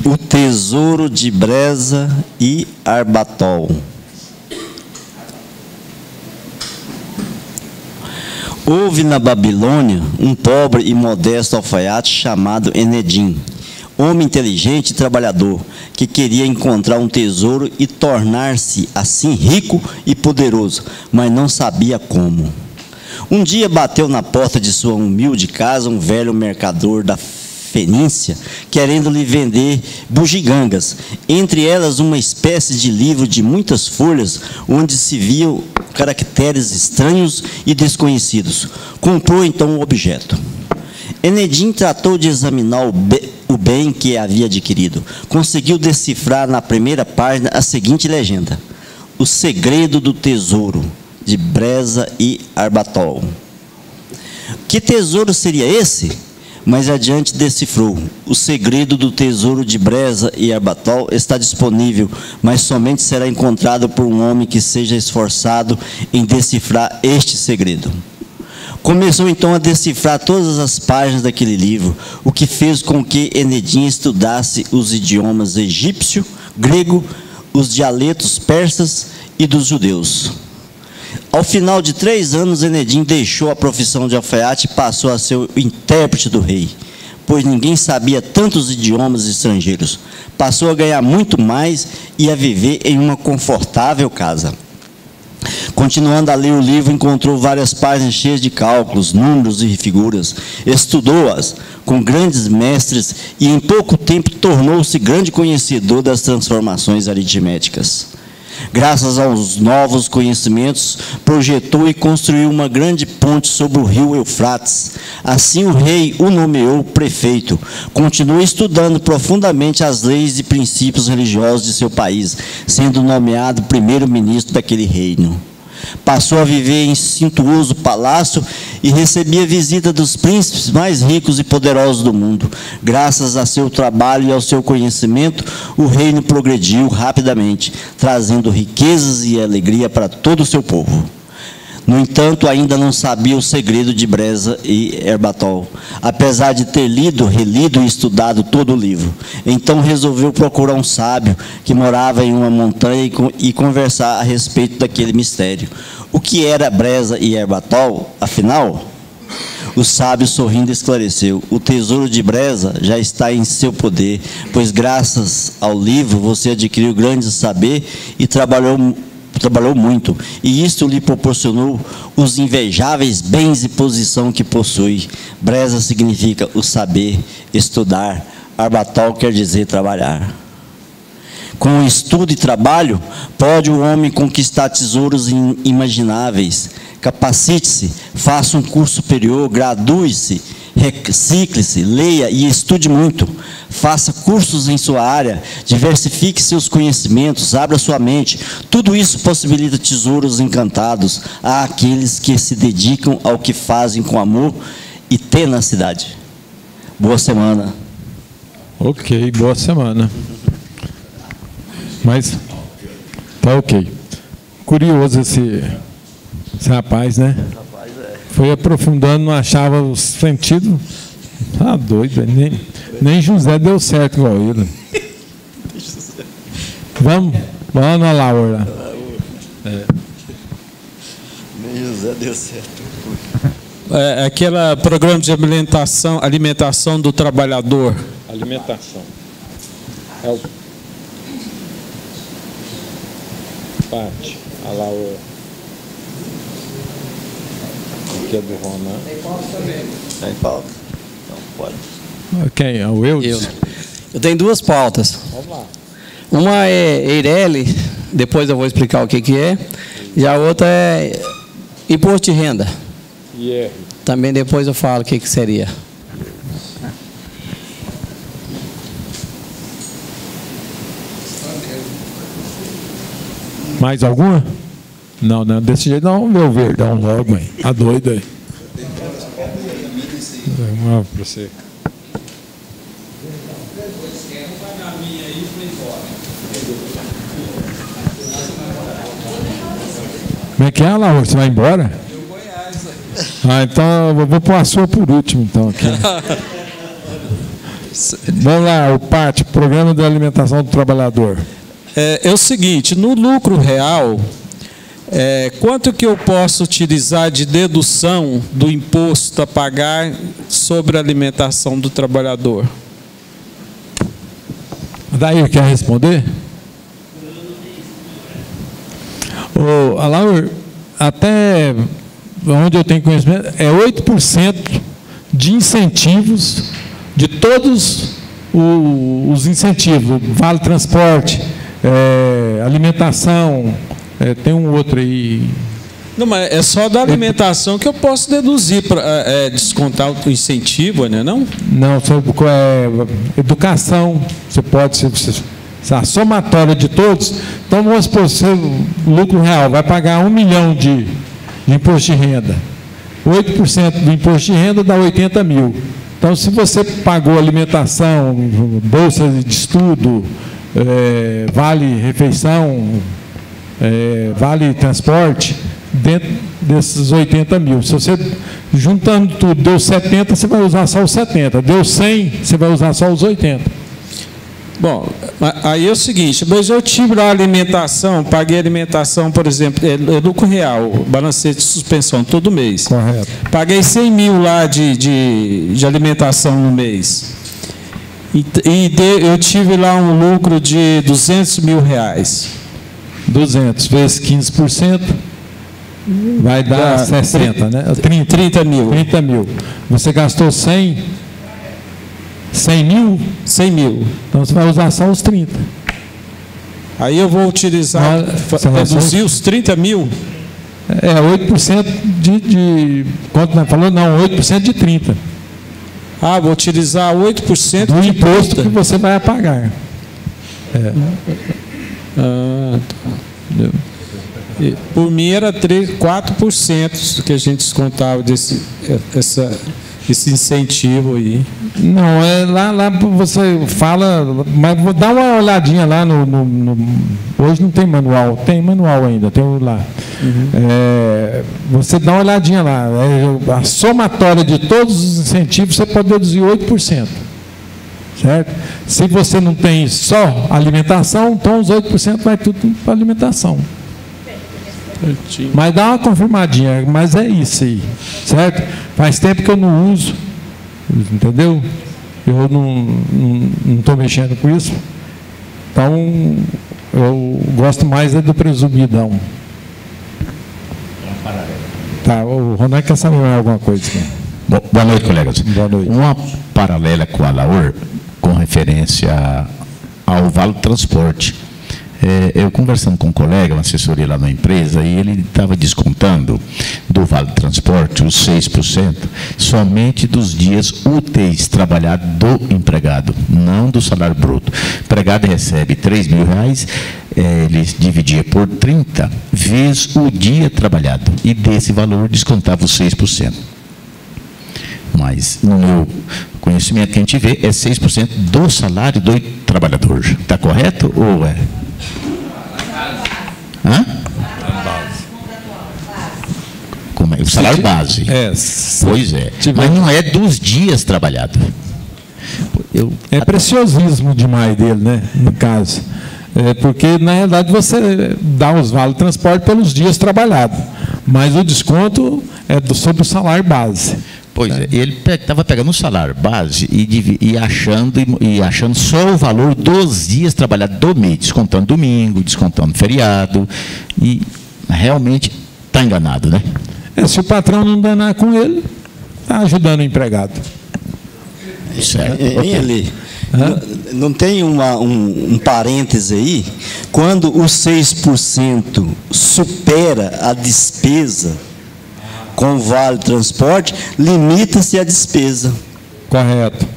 O Tesouro de Breza e Arbatol. Houve na Babilônia um pobre e modesto alfaiate chamado Enedim, homem inteligente e trabalhador, que queria encontrar um tesouro e tornar-se assim rico e poderoso, mas não sabia como. Um dia bateu na porta de sua humilde casa um velho mercador da Fenícia, querendo lhe vender bugigangas, entre elas uma espécie de livro de muitas folhas, onde se viam caracteres estranhos e desconhecidos. Comprou então o objeto. Enedim tratou de examinar o bem que havia adquirido. Conseguiu decifrar na primeira página a seguinte legenda: O segredo do tesouro, de Breza e Arbatol. Que tesouro seria esse? Mais adiante decifrou: o segredo do tesouro de Breza e Arbatol está disponível, mas somente será encontrado por um homem que seja esforçado em decifrar este segredo. Começou então a decifrar todas as páginas daquele livro, o que fez com que Enedim estudasse os idiomas egípcio, grego, os dialetos persas e dos judeus. Ao final de 3 anos, Enedim deixou a profissão de alfaiate e passou a ser o intérprete do rei, pois ninguém sabia tantos idiomas estrangeiros. Passou a ganhar muito mais e a viver em uma confortável casa. Continuando a ler o livro, encontrou várias páginas cheias de cálculos, números e figuras. Estudou-as com grandes mestres e em pouco tempo tornou-se grande conhecedor das transformações aritméticas. Graças aos novos conhecimentos, projetou e construiu uma grande ponte sobre o rio Eufrates. Assim o rei o nomeou prefeito. Continuou estudando profundamente as leis e princípios religiosos de seu país, sendo nomeado primeiro-ministro daquele reino. Passou a viver em suntuoso palácio e recebia visita dos príncipes mais ricos e poderosos do mundo. Graças a seu trabalho e ao seu conhecimento, o reino progrediu rapidamente, trazendo riquezas e alegria para todo o seu povo. No entanto, ainda não sabia o segredo de Breza e Arbatol, apesar de ter lido, relido e estudado todo o livro. Então resolveu procurar um sábio que morava em uma montanha e conversar a respeito daquele mistério. O que era Breza e Arbatol, afinal? O sábio, sorrindo, esclareceu: o tesouro de Breza já está em seu poder, pois graças ao livro você adquiriu grande saber e trabalhou muito, e isto lhe proporcionou os invejáveis bens e posição que possui. Breza significa o saber, estudar. Arbatol quer dizer trabalhar. Com o estudo e trabalho, pode o homem conquistar tesouros inimagináveis. Capacite-se, faça um curso superior, gradue-se, recicle-se, leia e estude muito. Faça cursos em sua área, diversifique seus conhecimentos, abra sua mente. Tudo isso possibilita tesouros encantados àqueles que se dedicam ao que fazem com amor e tenacidade. Boa semana. Ok, boa semana. Mas tá ok. Curioso esse rapaz, né? Foi aprofundando, não achava o sentido. Tá doido, nem José deu certo igual ele. Vamos na Laura. Nem José deu certo. Aquele programa de alimentação do trabalhador. Alimentação. É o Pati, a Laura. Que é do Ronan. Tem pauta também. Tem pauta? Então, pode. Quem? É o Eudes? Eu tenho 2 pautas. Vamos lá. Uma é Eireli, depois eu vou explicar o que é. E a outra é imposto de renda. IR. Também depois eu falo o que seria. Mais alguma? Não, desse jeito não, meu verdão logo, mãe. Tá doido aí. Vamos para você. Como é que é, Laura? Você vai embora? Eu vou Goiás. Ah, então eu vou pôr a sua por último, então, aqui. Vamos lá, o PAT, Programa de Alimentação do Trabalhador. É o seguinte, no lucro real, quanto que eu posso utilizar de dedução do imposto a pagar sobre a alimentação do trabalhador? Daí, quer responder? Laura, até onde eu tenho conhecimento, é 8% de incentivos, de todos os incentivos, vale transporte, alimentação, tem um outro aí. Não, mas é só da alimentação que eu posso deduzir para descontar o incentivo, né? Não? Não, educação, você pode, a somatória de todos. Então, vamos supor, o lucro real vai pagar 1 milhão de imposto de renda. 8% do imposto de renda dá 80 mil. Então, se você pagou alimentação, bolsa de estudo, vale refeição, vale transporte, dentro desses 80 mil. Se você, juntando tudo, deu 70, você vai usar só os 70. Deu 100, você vai usar só os 80. Bom, aí é o seguinte, mas eu tive lá a alimentação, paguei alimentação, por exemplo, lucro real, balancete de suspensão, todo mês. Correto. Paguei 100 mil lá de alimentação no mês. Eu tive lá um lucro de 200 mil reais. 200 vezes 15%, vai dar 60, né? 30 mil. 30 mil. Você gastou 100 mil? 100 mil. Então você vai usar só os 30. Aí eu vou utilizar, reduzir os 30 mil? 8% de quanto nós falamos? Não, 8% de 30. Ah, vou utilizar 8% do imposto que você vai pagar. Por mim era 4% que a gente descontava esse incentivo aí. Não, lá você fala, mas vou dar uma olhadinha lá hoje não tem manual, tem manual ainda, tem lá. Você dá uma olhadinha lá, a somatória de todos os incentivos você pode deduzir 8%. Certo? Se você não tem só alimentação, então os 8% vai tudo para alimentação. Mas dá uma confirmadinha, mas é isso aí, certo? Faz tempo que eu não uso, entendeu? Eu não estou mexendo com isso. Então, eu gosto mais do presumidão. Tá, o Ronaldo quer saber mais alguma coisa aqui. Boa noite, colegas. Boa noite. Uma paralela com a Laur, com referência ao Vale Transporte. Eu conversando com um colega, uma assessoria lá na empresa, e ele estava descontando do Vale Transporte os 6% somente dos dias úteis trabalhados do empregado, não do salário bruto. O empregado recebe R$3 mil, ele dividia por 30 vezes o dia trabalhado, e desse valor descontava os 6%. Mas, no meu conhecimento que a gente vê, é 6% do salário do trabalhador. Está correto ou é? Hã? Como é? O salário base. Pois é. Mas não é dos dias trabalhados. É preciosismo demais dele, né? No caso. Porque, na realidade, você dá os vale transporte pelos dias trabalhados. Mas o desconto é sobre o salário base. Pois é, ele estava pegando o salário base e achando só o valor dos dias trabalhados do mês, descontando domingo, descontando feriado, e realmente está enganado, né? Se o patrão não danar com ele, está ajudando o empregado. Certo. Não tem um parêntese aí? Quando o 6% supera a despesa com o Vale Transporte, limita-se a despesa. Correto.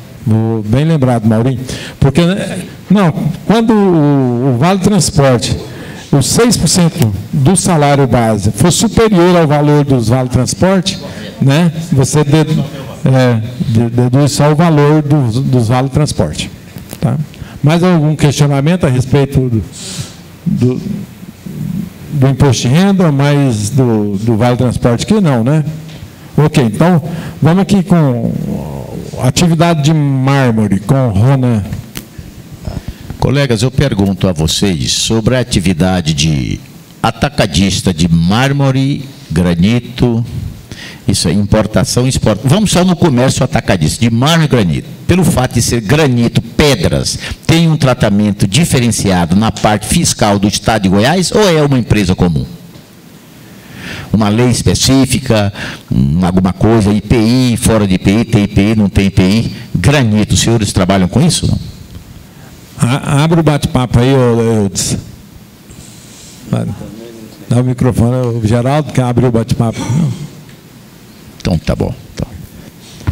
Bem lembrado, Maurinho. Porque, não, quando o Vale Transporte, os 6% do salário base for superior ao valor dos vale transporte, né, você deduz só o valor dos vale transporte. Tá? Mais algum questionamento a respeito do imposto de renda, mais do vale transporte aqui? Não, né? Ok, então vamos aqui com atividade de mármore, com Ronan. Colegas, eu pergunto a vocês sobre a atividade de atacadista de mármore, granito, isso é importação e exportação. Vamos só no comércio atacadista de mármore e granito. Pelo fato de ser granito, pedras, tem um tratamento diferenciado na parte fiscal do Estado de Goiás ou é uma empresa comum? Uma lei específica, alguma coisa, IPI, fora de IPI, tem IPI, não tem IPI. Granito, os senhores trabalham com isso, não? Abre o bate-papo aí, Eudes. Dá o microfone, o Geraldo quer abrir o bate-papo. Então, tá bom.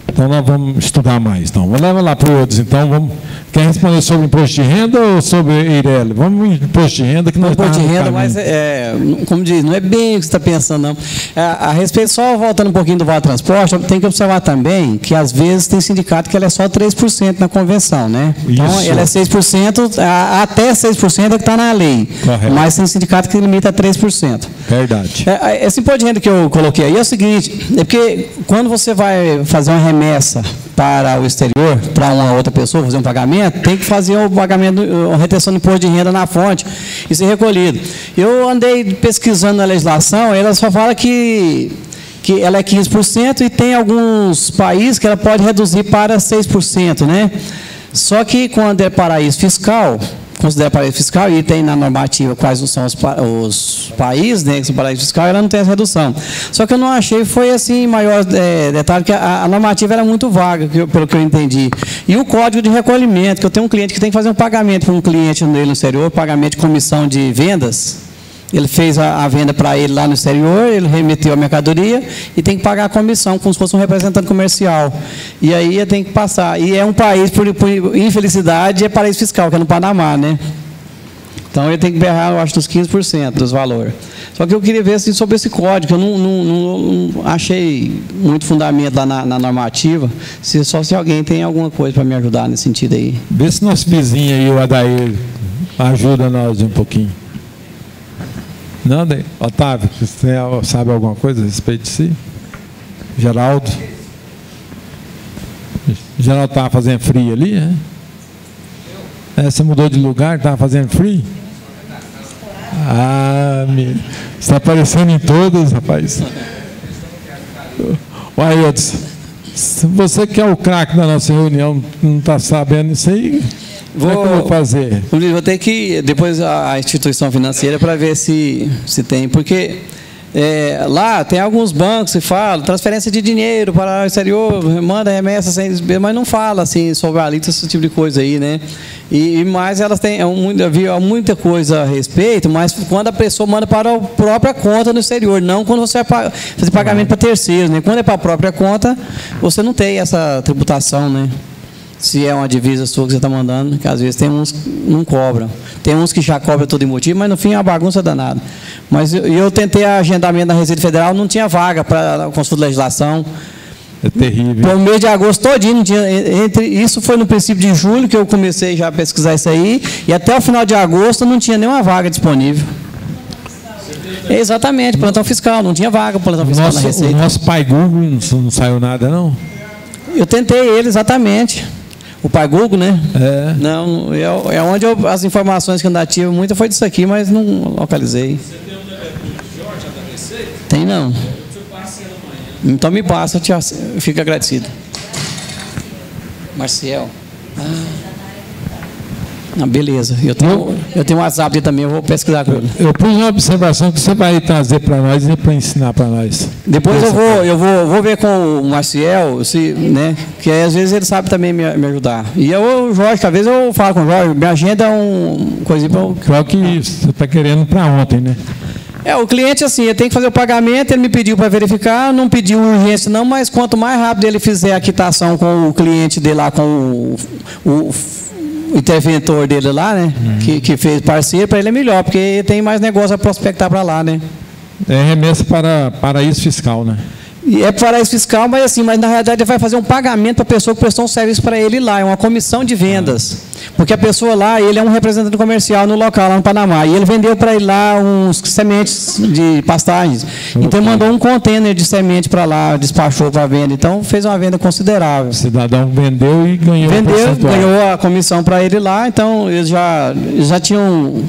Então, nós vamos estudar mais. Então, vou levar lá para o Eudes. Então, quer responder sobre imposto de renda ou sobre EIRELI? Vamos no imposto de renda, que nós imposto de renda, mas, como diz, não é bem o que você está pensando, não. A respeito, só voltando um pouquinho do Vale Transporte, tem que observar também que, às vezes, tem sindicato que ela é só 3% na convenção, né? Então, ela é 6%, até 6% é que está na lei. Correto. Mas tem sindicato que limita a 3%. Verdade. Esse imposto de renda que eu coloquei aí é o seguinte, é porque quando você vai fazer uma remessa para o exterior, para uma outra pessoa fazer um pagamento, tem que fazer o pagamento, a retenção do imposto de renda na fonte e ser recolhido. Eu andei pesquisando na legislação, ela só fala que ela é 15% e tem alguns países que ela pode reduzir para 6%, né? Só que quando é paraíso fiscal, considera paraíso fiscal, e tem na normativa quais são os países, né, que são paraíso fiscal, ela não tem essa redução. Só que eu não achei, foi assim, maior detalhe, que a normativa era muito vaga, pelo que eu entendi. E o código de recolhimento, que eu tenho um cliente que tem que fazer um pagamento para um cliente no exterior, pagamento de comissão de vendas. Ele fez a venda para ele lá no exterior, ele remeteu a mercadoria e tem que pagar a comissão, como se fosse um representante comercial. E aí ele tem que passar. E é um país, por infelicidade, é paraíso fiscal, que é no Panamá, né? Então ele tem que berrar, eu acho, dos 15% dos valores. Só que eu queria ver assim, sobre esse código, eu não achei muito fundamento lá na normativa, só se alguém tem alguma coisa para me ajudar nesse sentido aí. Vê se nosso vizinho aí, o Adair, ajuda nós um pouquinho. Não, Otávio, você sabe alguma coisa a respeito de si? Geraldo? Geraldo estava fazendo frio ali, né? Você mudou de lugar, estava fazendo frio? Você está aparecendo em todas, rapaz. Uai, Edson, você que é o craque da nossa reunião, não está sabendo isso aí? Como é que eu vou fazer? Vou ter que ir depois a instituição financeira para ver se tem, porque lá tem alguns bancos que falam transferência de dinheiro para o exterior, manda remessa, mas não fala assim sobre a alíquota, esse tipo de coisa aí, né? E mais elas têm muita coisa a respeito, mas quando a pessoa manda para a própria conta no exterior, não quando você vai fazer pagamento para terceiros, né? Quando é para a própria conta, você não tem essa tributação, né? Se é uma divisa sua que você está mandando, que às vezes tem uns que não cobram. Tem uns que já cobram todo motivo, mas no fim é uma bagunça danada. Mas eu tentei agendamento na Receita Federal, não tinha vaga para a consulta de legislação. É terrível. Para o mês de agosto todinho, não tinha, isso foi no princípio de julho que eu comecei já a pesquisar isso aí, e até o final de agosto não tinha nenhuma vaga disponível. Exatamente, plantão fiscal, não tinha vaga para plantão fiscal na Receita. O nosso pai Google não saiu nada, não? Eu tentei ele, exatamente. O pai Google, né? Não, é onde as informações que eu ainda tive, muita foi disso aqui, mas não localizei. Você tem um telefone de Jorge da Receita? Tem não. Eu passo ele amanhã. Então me passa, eu fico agradecido. Marcial. Beleza. Eu tenho um WhatsApp também, eu vou pesquisar com ele. Eu pus uma observação que você vai trazer para nós e para ensinar para nós. Depois eu vou ver com o Marcial, né, que aí, às vezes ele sabe também me ajudar. E o Jorge, talvez eu falo com o Jorge, minha agenda é uma coisinha para eu... Qual que você está querendo para ontem, né? O cliente, assim, ele tem que fazer o pagamento, ele me pediu para verificar, não pediu urgência não, mas quanto mais rápido ele fizer a quitação com o cliente dele lá, com interventor dele lá, né? Que fez parceiro, para ele é melhor, porque tem mais negócio a prospectar para lá, né? É remessa para paraíso fiscal, né? E é paraíso fiscal, mas assim, mas na realidade ele vai fazer um pagamento para a pessoa que prestou um serviço para ele lá, é uma comissão de vendas. Porque a pessoa lá, ele é um representante comercial no local, lá no Panamá, e ele vendeu para ele lá uns sementes de pastagens. Então ele mandou um container de semente para lá, despachou para venda, então fez uma venda considerável. O cidadão vendeu e ganhou ganhou a comissão para ele lá, então eles já tinham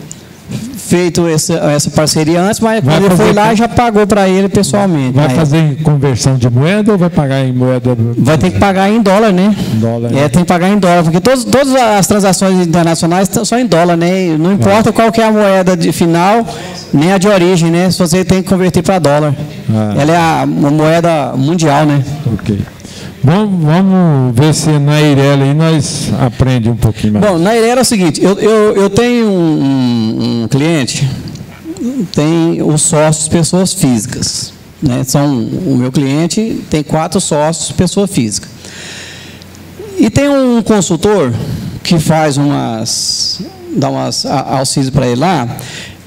feito essa parceria antes, mas quando ele foi lá, já pagou para ele pessoalmente. Vai fazer em conversão de moeda ou vai pagar em moeda? Vai ter que pagar em dólar, né? Dólar. Tem que pagar em dólar, porque todas as transações internacionais são em dólar, né? Não importa qual que é a moeda de final, nem a de origem, né? Se você tem que converter para dólar. Ela é uma moeda mundial, né? Ok. Bom, vamos ver se na Eireli nós aprendemos um pouquinho mais. Bom, na Eireli é o seguinte, eu tenho um cliente, tem os sócios pessoas físicas, né? O meu cliente tem 4 sócios pessoa física. E tem um consultor que faz dá umas auxílios para ele lá,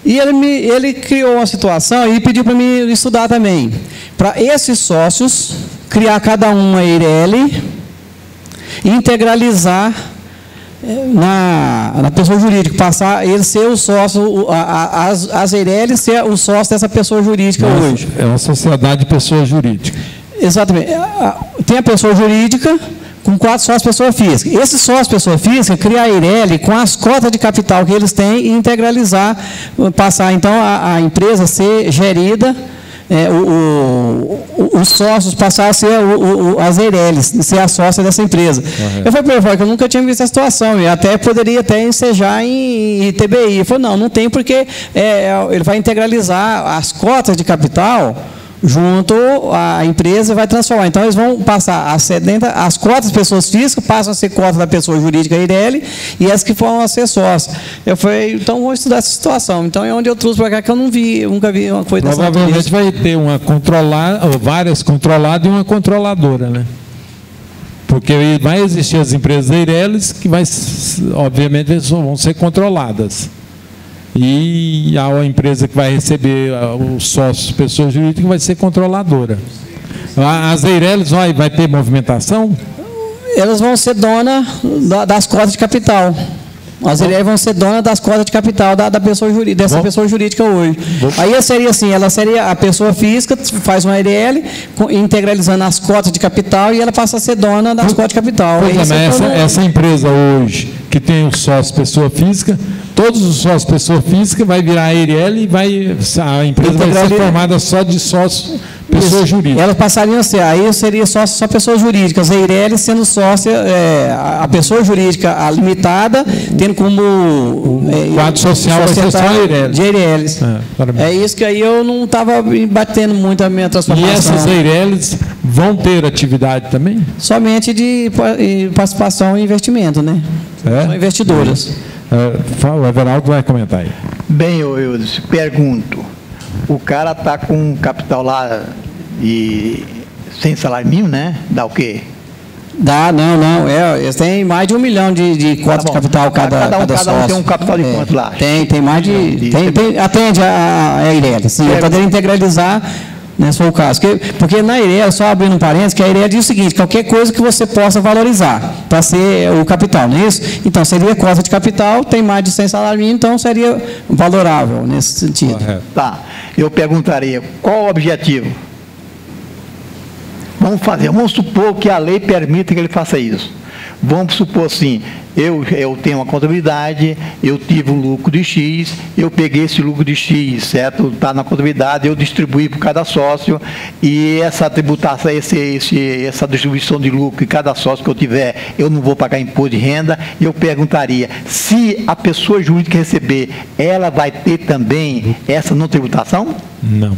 e ele criou uma situação e pediu para mim estudar também, para esses sócios criar cada uma Eireli e integralizar na pessoa jurídica, passar ele ser o sócio, as Eireli ser o sócio dessa pessoa jurídica hoje. É uma sociedade de pessoa jurídica. Exatamente. Tem a pessoa jurídica com 4 sócios pessoa física. Esse sócio pessoa física cria a Eireli com as cotas de capital que eles têm e integralizar, passar então a empresa ser gerida. Os sócios passaram a ser as Eirelis, ser a sócia dessa empresa. Eu falei para ele que eu nunca tinha visto essa situação, e até poderia ensejar em TBI. Ele falou, não tem porque ele vai integralizar as cotas de capital junto à empresa e vai transformar. Então, eles vão passar as cotas das pessoas físicas, passam a ser cotas da pessoa jurídica Eireli, e as que vão a ser sócias. Eu falei, então, vou estudar essa situação. Então, é onde eu trouxe para cá, que eu nunca vi uma coisa dessa. Provavelmente vai ter uma controlada, ou várias controladas e uma controladora, né? Porque vai existir as empresas Eirelis que obviamente vão ser controladas. E a empresa que vai receber os sócios, pessoa jurídica, vai ser controladora. As Eirelis vai ter movimentação? Elas vão ser dona das cotas de capital. As Eirelis vão ser dona das cotas de capital da pessoa jurídica, dessa pessoa jurídica hoje. Aí seria assim, ela seria a pessoa física, faz uma Eireli, integralizando as cotas de capital, e ela passa a ser dona das cotas de capital. Essa empresa hoje, que tem o sócio pessoa física, todos os sócios pessoa física vai virar a Eireli e a empresa vai ser formada só de sócio pessoa jurídica. Elas passariam a ser, aí seria só pessoas jurídicas, a Eireli sendo sócia, a pessoa jurídica a limitada, tendo como quadro social vai ser só a Eireli. De Eirelis. É isso que aí eu não estava batendo muito a minha transformação. E essas Eirelis vão ter atividade também? Somente de participação e investimento, né? São investidoras. O Everaldo vai comentar aí. Bem, eu pergunto, o cara está com um capital lá e sem salário mínimo, né? Dá o quê? Não. Eles têm mais de 1 milhão de cotas de capital cada sócio. Cada um tem um capital de quanto lá? Tem mais de... atende a Eireli. Sim, eu poderia integralizar, né, se for o caso. Porque na Eireli, só abrindo um parênteses, que a Eireli diz o seguinte, qualquer coisa que você possa valorizar para ser o capital, não é isso? Então, seria cota de capital, tem mais de 100 salários mínimos, então seria valorável nesse sentido. Correto. Tá, eu perguntaria, qual o objetivo? Vamos supor que a lei permita que ele faça isso. Vamos supor assim, eu tenho uma contabilidade, eu tive um lucro de X, eu peguei esse lucro de X, certo? Está na contabilidade, eu distribuí para cada sócio, e essa tributação, essa distribuição de lucro em cada sócio que eu tiver, eu não vou pagar imposto de renda. E eu perguntaria, se a pessoa jurídica receber, ela vai ter também essa não tributação? Não.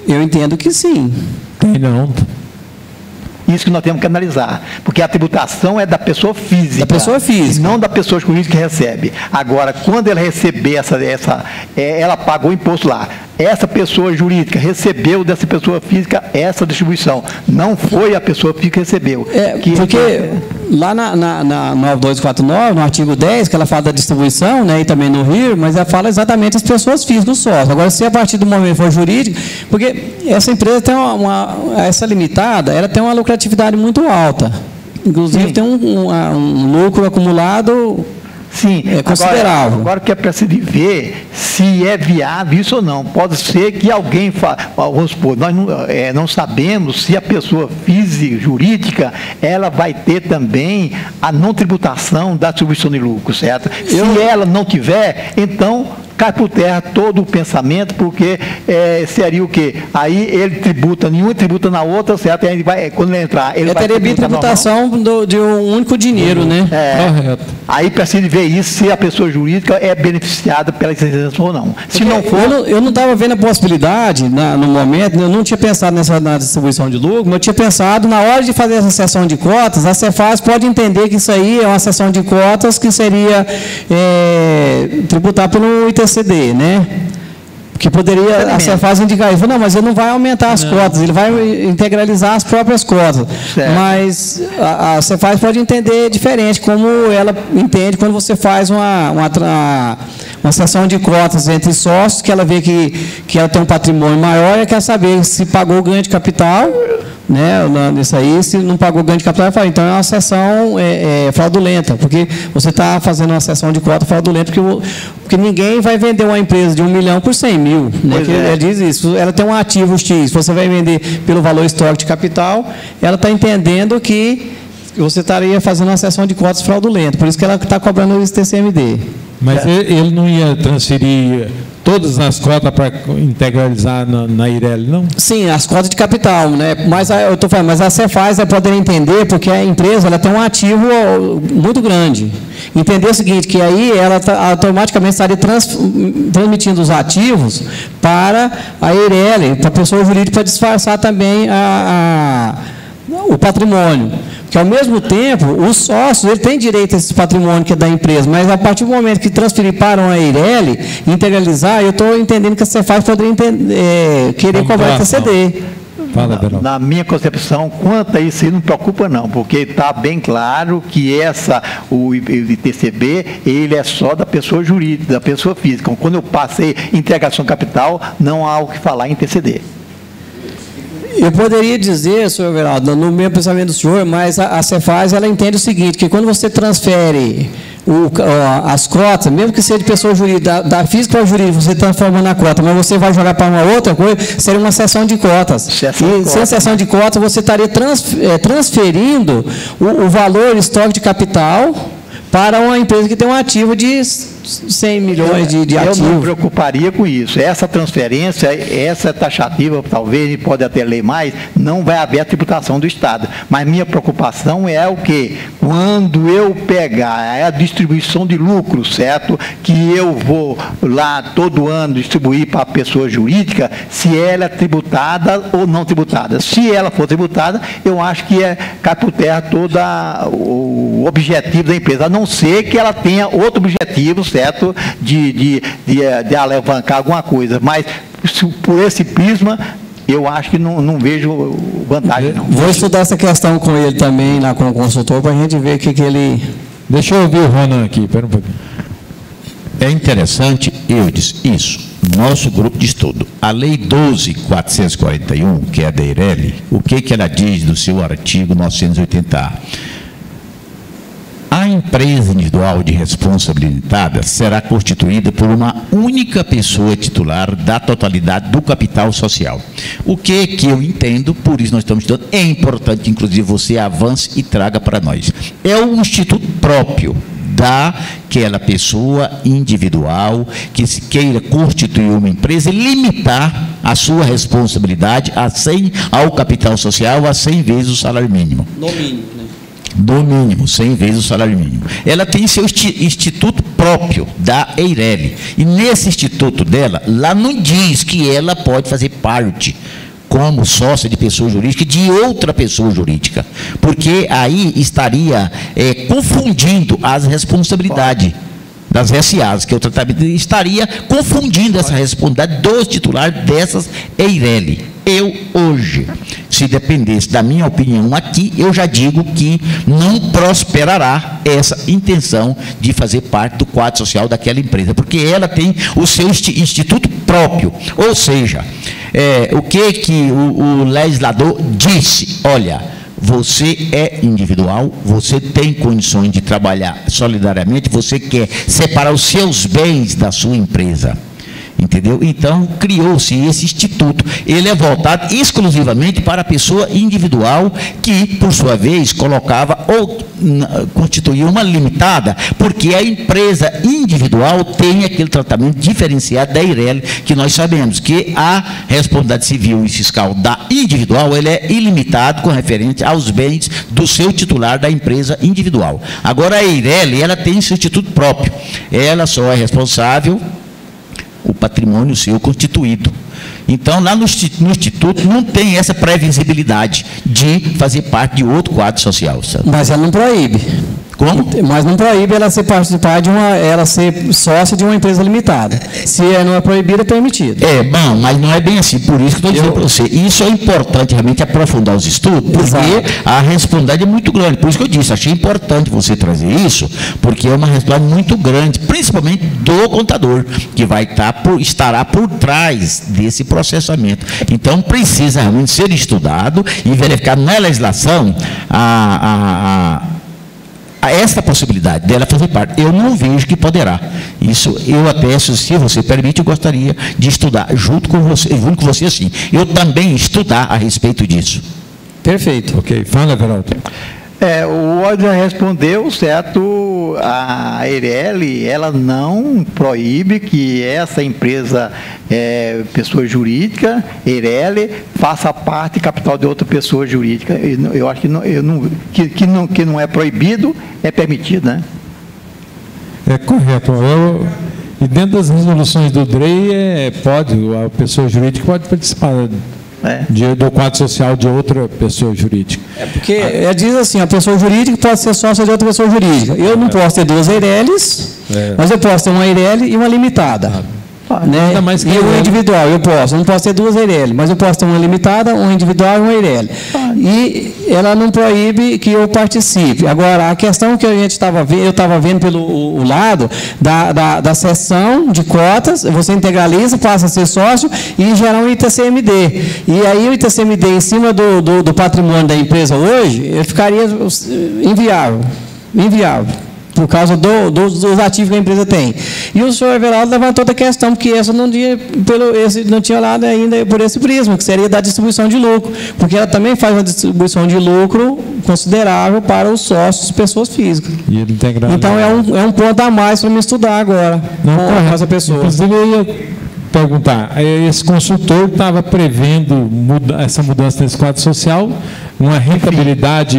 Eu entendo que sim. Tem não. Isso que nós temos que analisar, porque a tributação é da pessoa física. Da pessoa física. Não da pessoa jurídica que recebe. Agora, quando ela receber ela pagou o imposto lá, essa pessoa jurídica recebeu dessa pessoa física essa distribuição. Não foi a pessoa física que recebeu. Porque lá na 9249, no artigo 10, que ela fala da distribuição, né, e também no RIR, mas ela fala exatamente as pessoas físicas, os sócios. Agora, se a partir do momento for jurídico, porque essa empresa tem essa limitada, ela tem uma lucratividade muito alta. Inclusive, tem um lucro acumulado. Sim, é considerável. Agora que é preciso ver se é viável isso ou não. Pode ser que alguém vamos supor, nós não sabemos se a pessoa física, jurídica, ela vai ter também a não tributação da distribuição de lucro, certo? Se ela não tiver, então cai por terra todo o pensamento, porque seria o quê? Aí ele tributa, nenhum tributa na outra, certo? E aí quando ele entrar, ele vai teria tributação de um único dinheiro, né? Correto. Aí precisa ver isso, se a pessoa jurídica é beneficiada pela isenção ou não. Se não for... Eu não estava vendo a possibilidade, no momento, eu não tinha pensado na distribuição de lucro, mas eu tinha pensado, na hora de fazer essa cessão de cotas, a Cefaz pode entender que isso aí é uma cessão de cotas que seria tributar pelo ITCD, né? Que poderia a Cefaz indicar isso. Não, mas ele não vai aumentar as cotas, ele vai integralizar as próprias cotas. Certo. Mas a Cefaz pode entender diferente, como ela entende quando você faz uma cessão de cotas entre sócios, que ela vê que ela tem um patrimônio maior e quer saber se pagou o ganho de capital, né? Isso aí, se não pagou ganho de capital, ela fala, então é uma cessão fraudulenta, porque você está fazendo uma cessão de cota fraudulenta, porque ninguém vai vender uma empresa de 1 milhão por 100 mil. Né? Ela diz isso, ela tem um ativo X, você vai vender pelo valor histórico de capital, ela está entendendo que você estaria fazendo uma cessão de cotas fraudulenta, por isso que ela está cobrando o TCMD. Mas ele não ia transferir todas as cotas para integralizar na Eireli, não? Sim, as cotas de capital, né? Mas eu estou falando, mas a Cefaz vai poder entender, porque a empresa ela tem um ativo muito grande. Entender o seguinte, que aí ela automaticamente estaria transmitindo os ativos para a Eireli, para a pessoa jurídica, para disfarçar também o patrimônio. Porque, ao mesmo tempo, os sócios ele tem direito a esse patrimônio que é da empresa, mas a partir do momento que transferir para uma Eireli, integralizar, eu estou entendendo que a Cefaz poderia querer cobrar o TCD. Na minha concepção, quanto a isso, não me preocupa não, porque está bem claro que o ITCB, ele é só da pessoa jurídica, da pessoa física. Quando eu passei integração capital, não há o que falar em TCD. Eu poderia dizer, senhor Everaldo, no meu pensamento do senhor, mas a Cefaz ela entende o seguinte, que quando você transfere as cotas, mesmo que seja de pessoa jurídica, da física para o jurídico, você transforma na cota, mas você vai jogar para uma outra coisa, seria uma cessão de cotas. Sem cessão de cotas, você estaria transferindo o valor estoque de capital para uma empresa que tem um ativo de 100 milhões de ativos. Eu não me preocuparia com isso. Essa transferência, essa taxativa, talvez pode até ler mais, não vai haver a tributação do Estado. Mas minha preocupação é o quê? Quando eu pegar a distribuição de lucro, certo? Que eu vou lá todo ano distribuir para a pessoa jurídica, se ela é tributada ou não tributada. Se ela for tributada, eu acho que cai por terra todo o objetivo da empresa, a não ser que ela tenha outro objetivo, certo, de alavancar alguma coisa, mas por esse prisma eu acho que não vejo vantagem não. Vou estudar essa questão com ele também, lá com o consultor, para a gente ver o que ele... Deixa eu ouvir o Ronan aqui, espera um pouquinho. É interessante, isso, nosso grupo de estudo. A Lei 12.441, que é da Eireli, o que ela diz do seu artigo 980A? A empresa individual de responsabilidade limitada será constituída por uma única pessoa titular da totalidade do capital social. O que eu entendo, por isso nós estamos estudando, é importante, inclusive, você avance e traga para nós. É um instituto próprio daquela pessoa individual que se queira constituir uma empresa e limitar a sua responsabilidade ao capital social a 100 vezes o salário mínimo. No mínimo, né? Do mínimo, 100 vezes o salário mínimo. Ela tem seu instituto próprio da Eireli. E nesse instituto dela, lá não diz que ela pode fazer parte como sócia de pessoa jurídica de outra pessoa jurídica. Porque aí estaria confundindo as responsabilidades das SAs, que é o tratamento, estaria confundindo essa responsabilidade dos titulares dessas EIRELI. Eu, hoje, se dependesse da minha opinião aqui, eu já digo que não prosperará essa intenção de fazer parte do quadro social daquela empresa, porque ela tem o seu instituto próprio. Ou seja, o que o legislador disse? Olha, você é individual, você tem condições de trabalhar solidariamente, você quer separar os seus bens da sua empresa. Entendeu? Então, criou-se esse instituto. Ele é voltado exclusivamente para a pessoa individual, que, por sua vez, colocava ou constituía uma limitada, porque a empresa individual tem aquele tratamento diferenciado da EIRELI, que nós sabemos que a responsabilidade civil e fiscal da individual, ele é ilimitado com referente aos bens do seu titular da empresa individual. Agora, a EIRELI, ela tem seu instituto próprio. Ela só é responsável o patrimônio seu constituído. Então, lá no Instituto não tem essa previsibilidade de fazer parte de outro quadro social. Sabe? Mas ela não proíbe. Como? Mas não proíbe ela ser participar ela ser sócia de uma empresa limitada. Se não é proibido, é permitido. Bom, mas não é bem assim. Por isso que estou dizendo para você. Isso é importante realmente aprofundar os estudos, porque a responsabilidade é muito grande. Por isso que eu disse, achei importante você trazer isso, porque é uma responsabilidade muito grande, principalmente do contador, que estará por trás desse processamento. Então, precisa realmente ser estudado e verificar na legislação essa possibilidade dela fazer parte. Eu não vejo que poderá. Isso, eu até, se você permite, eu gostaria de estudar junto com você assim. Eu também estudar a respeito disso. Perfeito. Ok, fala, Geraldo. O Odd já respondeu, certo? A EIRELI, ela não proíbe que essa empresa, pessoa jurídica, EIRELI, faça parte capital de outra pessoa jurídica. Eu acho que não é proibido, é permitido, né? É correto. E dentro das resoluções do DREI, a pessoa jurídica pode participar do quadro social de outra pessoa jurídica. Porque diz assim, a pessoa jurídica pode ser sócia de outra pessoa jurídica. Eu não posso ter duas EIRELIs, mas eu posso ter uma EIRELI e uma limitada. Né? E uma individual, eu não posso ter duas EIRELI, mas eu posso ter uma limitada, uma individual e uma EIRELI. E ela não proíbe que eu participe. Agora, a questão que eu estava vendo pelo lado da cessão de cotas, você integraliza, passa a ser sócio e gerar um ITCMD. E aí o ITCMD em cima do patrimônio da empresa hoje, ele ficaria inviável. Por causa dos ativos que a empresa tem. E o senhor Everaldo levantou outra questão, porque essa não tinha lado ainda por esse prisma, que seria da distribuição de lucro, porque ela também faz uma distribuição de lucro considerável para os sócios, pessoas físicas. E ele então, é um ponto a mais para me estudar agora, com essa pessoa. Inclusive, eu ia perguntar, esse consultor estava prevendo essa mudança nesse quadro social, uma rentabilidade,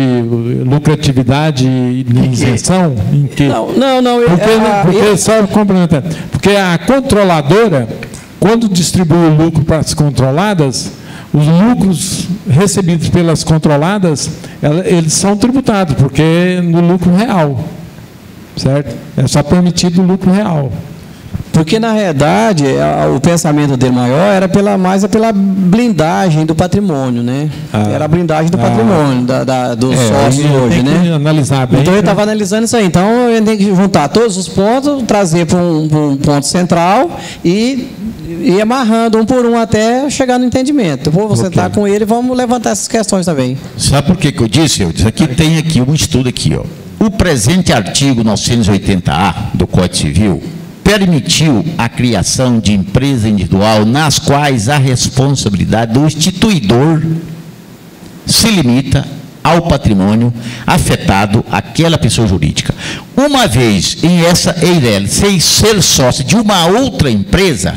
lucratividade e isenção? Em que? Não. Porque só complementando. Porque a controladora, quando distribui o lucro para as controladas, os lucros recebidos pelas controladas, eles são tributados, porque é no lucro real. Certo? É só permitido o lucro real. Porque, na realidade, o pensamento dele maior era mais pela blindagem do patrimônio, né? Era a blindagem do patrimônio, dos sócios hoje, né? Analisar bem, então, eu estava analisando isso aí. Então, eu tenho que juntar todos os pontos, trazer para um ponto central e ir amarrando um por um até chegar no entendimento. Eu vou sentar com ele e vamos levantar essas questões também. Sabe por que eu disse? Eu disse, tem um estudo aqui, ó. O presente artigo 980A do Código Civil permitiu a criação de empresa individual nas quais a responsabilidade do instituidor se limita ao patrimônio afetado àquela pessoa jurídica. Uma vez em essa EIRELI ser sócio de uma outra empresa,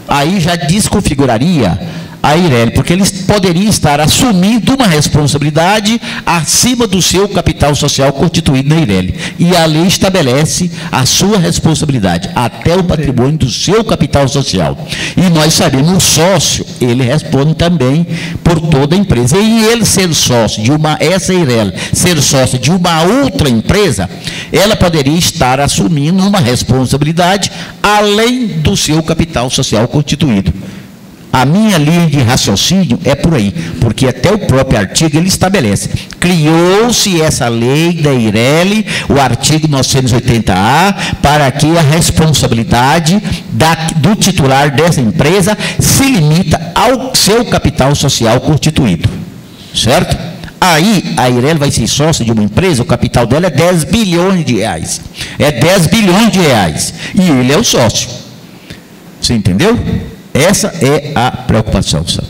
aí já desconfiguraria a Eireli, porque eles poderiam estar assumindo uma responsabilidade acima do seu capital social constituído na Eireli. E a lei estabelece a sua responsabilidade até o patrimônio do seu capital social. E nós sabemos, o sócio, ele responde também por toda a empresa. E ele ser sócio de essa Eireli, ser sócio de uma outra empresa, ela poderia estar assumindo uma responsabilidade além do seu capital social constituído. A minha linha de raciocínio é por aí, porque até o próprio artigo ele estabelece. Criou-se essa lei da Eireli, o artigo 980A, para que a responsabilidade do titular dessa empresa se limita ao seu capital social constituído. Certo? Aí a Eireli vai ser sócia de uma empresa, o capital dela é 10 bilhões de reais. É 10 bilhões de reais. E ele é o sócio. Você entendeu? Essa é a preocupação, sabe?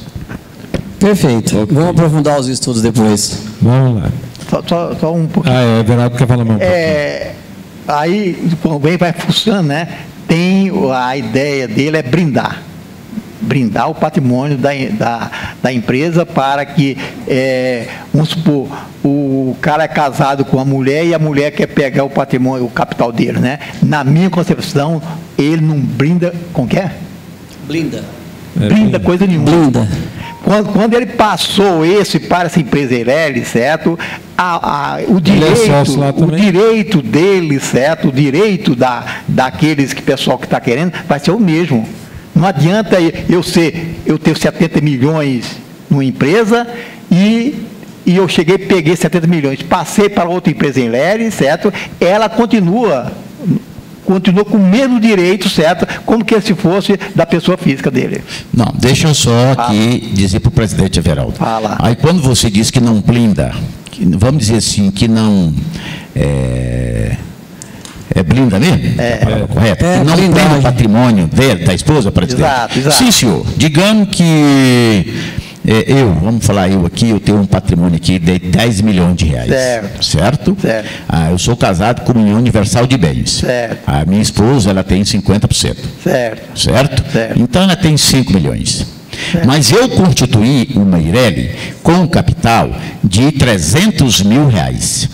Perfeito. Vamos aprofundar os estudos depois. Vamos lá. Só um pouquinho. Everaldo quer falar mais um pouquinho. Aí, quando vai funcionando, né? Tem a ideia dele é brindar o patrimônio da empresa para que, vamos supor, o cara é casado com a mulher e a mulher quer pegar o patrimônio, o capital dele, né? Na minha concepção, ele não brinda, como que é? Blinda coisa nenhuma. Blinda. Quando ele passou para essa empresa Eireli, certo? O direito dele, certo? O direito daqueles pessoal que está querendo vai ser o mesmo. Não adianta eu ter 70 milhões numa empresa e eu peguei 70 milhões, passei para outra empresa Eireli, certo? Ela continua com o mesmo direito, certo? Como que se fosse da pessoa física dele. Não, deixa eu só aqui dizer para o presidente Everaldo. Fala. Aí quando você diz que não blinda, vamos dizer assim, que não blinda mesmo? A palavra correta? Que não blinda o patrimônio dele, da esposa, presidente? Exato. Sim, senhor. Digamos que vamos falar aqui, eu tenho um patrimônio aqui de 10 milhões de reais. Certo? Eu sou casado com União Universal de Bens. A minha esposa, ela tem 50%. Certo? Então, ela tem 5 milhões. Mas eu constituí uma Eireli com um capital de 300 mil reais.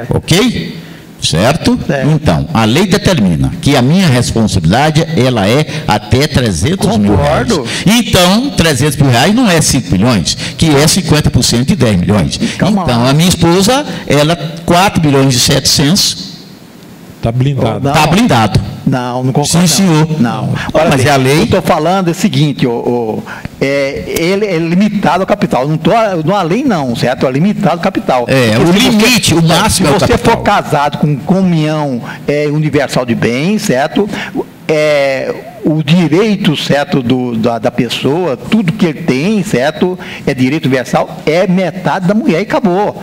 Ok? Certo? Então, a lei determina que a minha responsabilidade, ela é até 300 mil reais. Então, 300 mil reais não é 5 milhões, que é 50% de 10 milhões. Então, a minha esposa, ela, 4 milhões e 700... Está blindado. Está blindado. Não concordo. Sim, senhor. Não. Olha, mas é a lei... Eu estou falando o seguinte, ele é limitado ao capital. Não a lei não, certo? É limitado ao capital. O limite, o máximo é o capital. Se você for casado com comunhão universal de bens, certo? O direito, certo, da pessoa, tudo que ele tem, certo, é direito universal, é metade da mulher e acabou.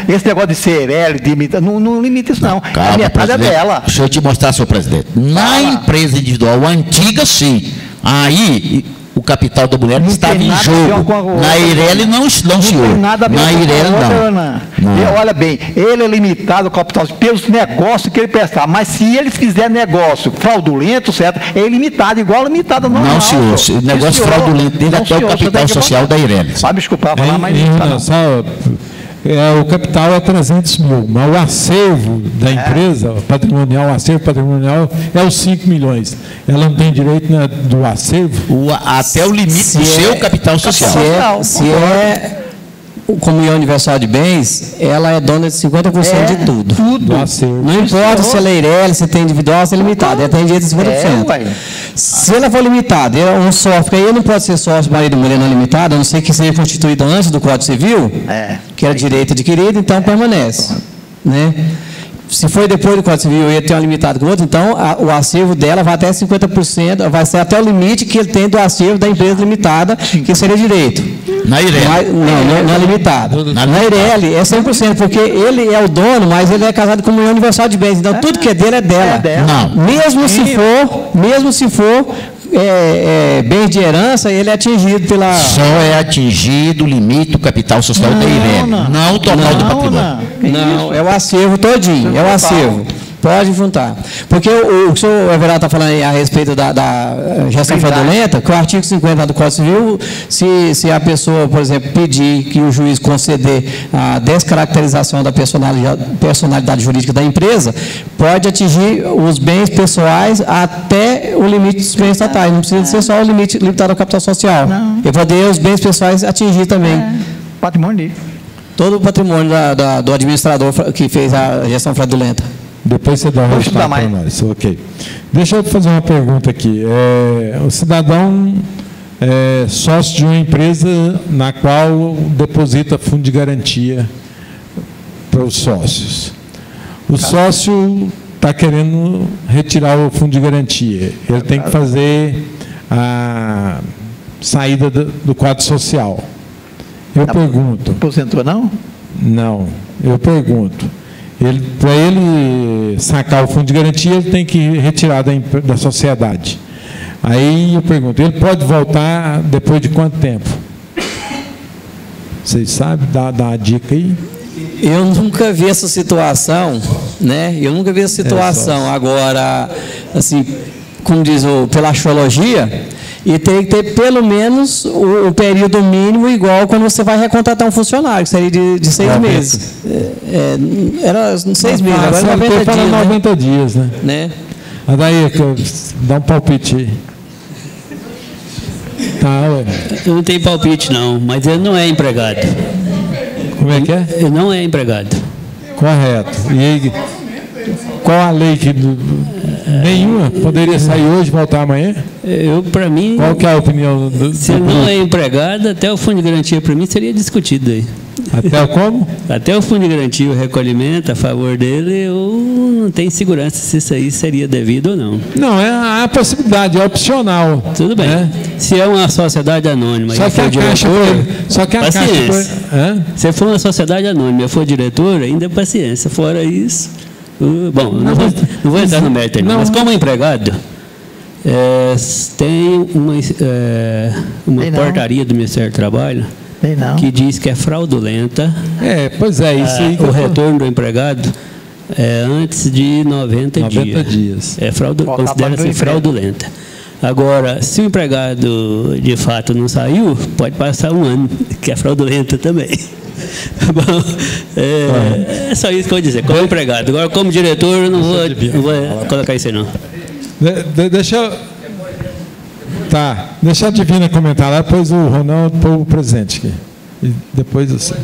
Esse negócio de ser Eireli, não limita isso, não. Calma, a metade é dela. Deixa eu te mostrar, senhor presidente. Na empresa individual antiga, sim. Aí... o capital da mulher estava em jogo. Na Eireli, não, senhor. Na Eireli, não. Olha bem, ele é limitado ao capital pelos negócios que ele prestar, mas se ele fizer negócio fraudulento, certo, é ilimitado, igual limitado normal. Não, senhor. O negócio fraudulento dele até o capital social da Eireli. Vai me desculpar, falar mais o capital é 300 mil, mas o acervo da empresa, patrimonial, o acervo patrimonial é os 5 milhões. Ela não tem direito do acervo? Até o limite do seu capital social. Se é Comunhão Universal de Bens, ela é dona de 50% de tudo. Não importa se ela é Eireli, se tem individual, se é limitada, ela tem direito de 50%. Se ela for limitada, um sócio, porque aí não pode ser sócio marido e mulher não limitada, a não ser que seja constituído antes do Código Civil, que era direito adquirido, então permanece. Né? Se for depois do Código Civil, ele tem uma limitada com o outro, então o acervo dela vai até 50%, vai ser até o limite que ele tem do acervo da empresa limitada, que seria direito. Na Eireli. Não é limitado. Na Eireli é 100%, porque ele é o dono, mas ele é casado com a União Universal de Bens, então tudo que é dele é dela. Não. Mesmo se for bens de herança, ele é atingido pela... Só é atingido o limite do capital social da Eireli, não o total do patrimônio. Não, é o acervo todinho, é o acervo. Pode juntar. Porque o que o senhor Everaldo está falando aí a respeito da gestão fraudulenta, que o artigo 50 do Código Civil, se a pessoa, por exemplo, pedir que o juiz conceder a descaracterização da personalidade jurídica da empresa, pode atingir os bens pessoais até o limite dos bens estatais. Não precisa ser só o limite limitado ao capital social. E poder os bens pessoais atingir também. Patrimônio dele. Todo o patrimônio do administrador que fez a gestão fraudulenta. Depois você dá um resultado para nós. Ok. Deixa eu fazer uma pergunta aqui. O cidadão é sócio de uma empresa na qual deposita fundo de garantia para os sócios. O sócio está querendo retirar o fundo de garantia. Ele tem que fazer a saída do quadro social. Eu pergunto. Aposentou, não? Não. Eu pergunto. Para ele sacar o fundo de garantia, ele tem que retirar da sociedade. Aí eu pergunto, ele pode voltar depois de quanto tempo? Vocês sabem? Dá uma dica aí. Eu nunca vi essa situação, né? Eu nunca vi essa situação. Agora, assim, como diz pela astrologia, e tem que ter pelo menos o período mínimo igual quando você vai recontratar um funcionário, que seria de 6 meses. Era 6 meses, agora é 90 dias. 90 dias, né? Mas daí, dá um palpite aí. Tá, ué. Eu não tenho palpite, não, mas ele não é empregado. Como é que é? Ele não é empregado. Correto. E aí, qual a lei que... Nenhuma? Poderia sair hoje e voltar amanhã? Para mim... Qual que é a opinião do... Se ele não é empregado, até o fundo de garantia para mim seria discutido aí. Até o como? Até o fundo de garantia, o recolhimento a favor dele, eu não tenho segurança se isso aí seria devido ou não. Não, é a possibilidade, é opcional. Tudo bem. Se é uma sociedade anônima... Só que a Caixa... Só que a Caixa... Se for uma sociedade anônima e eu for diretor, ainda é paciência. Fora isso... Bom, não vou entrar no mérito, não, mas como empregado, tem uma portaria do Ministério do Trabalho que diz que é fraudulenta pois é, isso aí o retorno do empregado antes de 90 dias. Considera-se fraudulenta. Agora, se o empregado de fato não saiu, pode passar 1 ano, que é fraudulenta também. Bom, é só isso que eu vou dizer, como empregado. Agora, como diretor, eu não vou colocar isso aí, não. Deixa a Divina comentar lá, depois o Ronaldo põe o presente aqui. E depois você.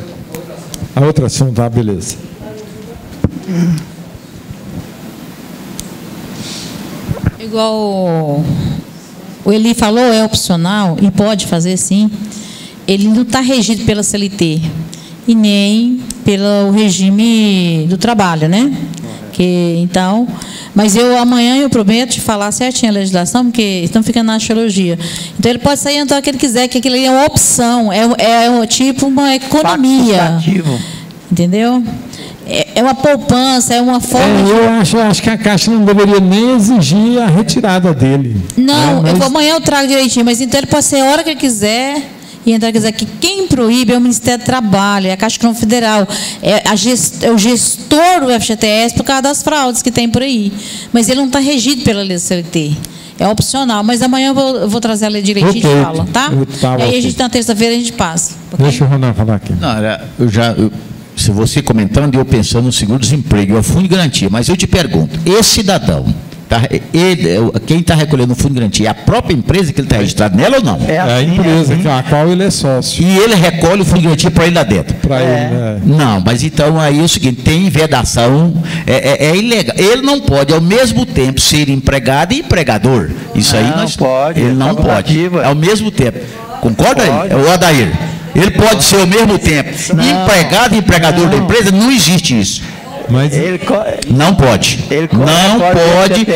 A outra assunto, tá, beleza. Igual o Eli falou, é opcional e pode fazer sim. Ele não está regido pela CLT e nem pelo regime do trabalho, né? Então, mas amanhã eu prometo te falar certinho a legislação, porque estão ficando na astrologia. Então ele pode sair então que ele quiser, que aquilo ali é uma opção, tipo uma economia. Entendeu? É uma poupança, é uma forma eu acho que a Caixa não deveria nem exigir a retirada dele. Não, amanhã eu trago direitinho, mas então ele pode ser a hora que ele quiser. E então, quer dizer, que quem proíbe é o Ministério do Trabalho, é a Caixa Econômica Federal, é o gestor do FGTS por causa das fraudes que tem por aí. Mas ele não está regido pela lei da CLT. É opcional. Mas amanhã eu vou trazer a lei direitinho e fala, tá? E aí a gente, na terça-feira, a gente passa. Okay? Deixa o Ronaldo falar aqui. Não, se você comentando, eu pensando no seguro-desemprego, é o fundo de garantia. Mas eu te pergunto, esse cidadão, quem está recolhendo o fundo de garantia, é a própria empresa que ele está registrado nela ou não? É a empresa a qual ele é sócio. E ele recolhe o fundo de garantia para ele lá dentro? Para ele, Não, mas então aí é o seguinte, tem vedação, é ilegal. Ele não pode, ao mesmo tempo, ser empregado e empregador. Isso aí não pode. Ele não pode. É ao mesmo tempo. Concorda aí? É o Adair. Ele pode ser ao mesmo tempo empregado e empregador da empresa, não existe isso. Mas não pode. Não pode,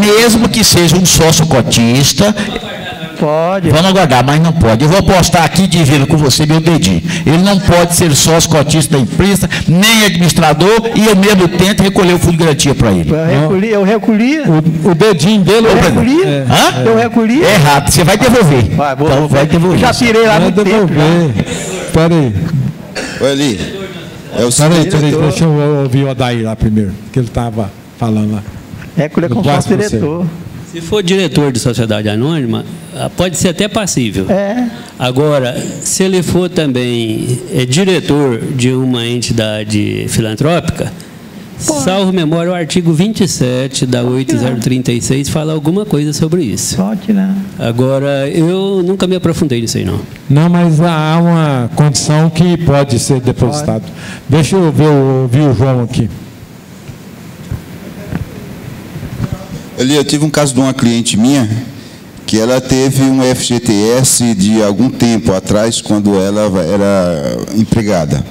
mesmo que seja um sócio cotista. Pode. Vamos aguardar, mas não pode. Eu vou apostar aqui, Divino, com você, meu dedinho. Ele não pode ser sócio cotista da empresa, nem administrador, e eu mesmo tento recolher o fundo de garantia para ele. Eu recolhi. O dedinho dele. Eu recolhi. É errado, você vai devolver. Vai devolver. Já tirei lá no tempo. Espera aí. Oi, Eli. Peraí, deixa eu ouvir o Adair lá primeiro, que ele estava falando lá. É que ele é como sócio diretor. Se for diretor de sociedade anônima, pode ser até passível. Agora, se ele for também diretor de uma entidade filantrópica, salvo memória, o artigo 27 da 8036 fala alguma coisa sobre isso. Pode, né? Agora, eu nunca me aprofundei nisso aí, não. Não, mas há uma condição que pode ser depositado. Deixa eu ouvir o João aqui. Eu tive um caso de uma cliente minha que ela teve um FGTS de algum tempo atrás, quando ela era empregada.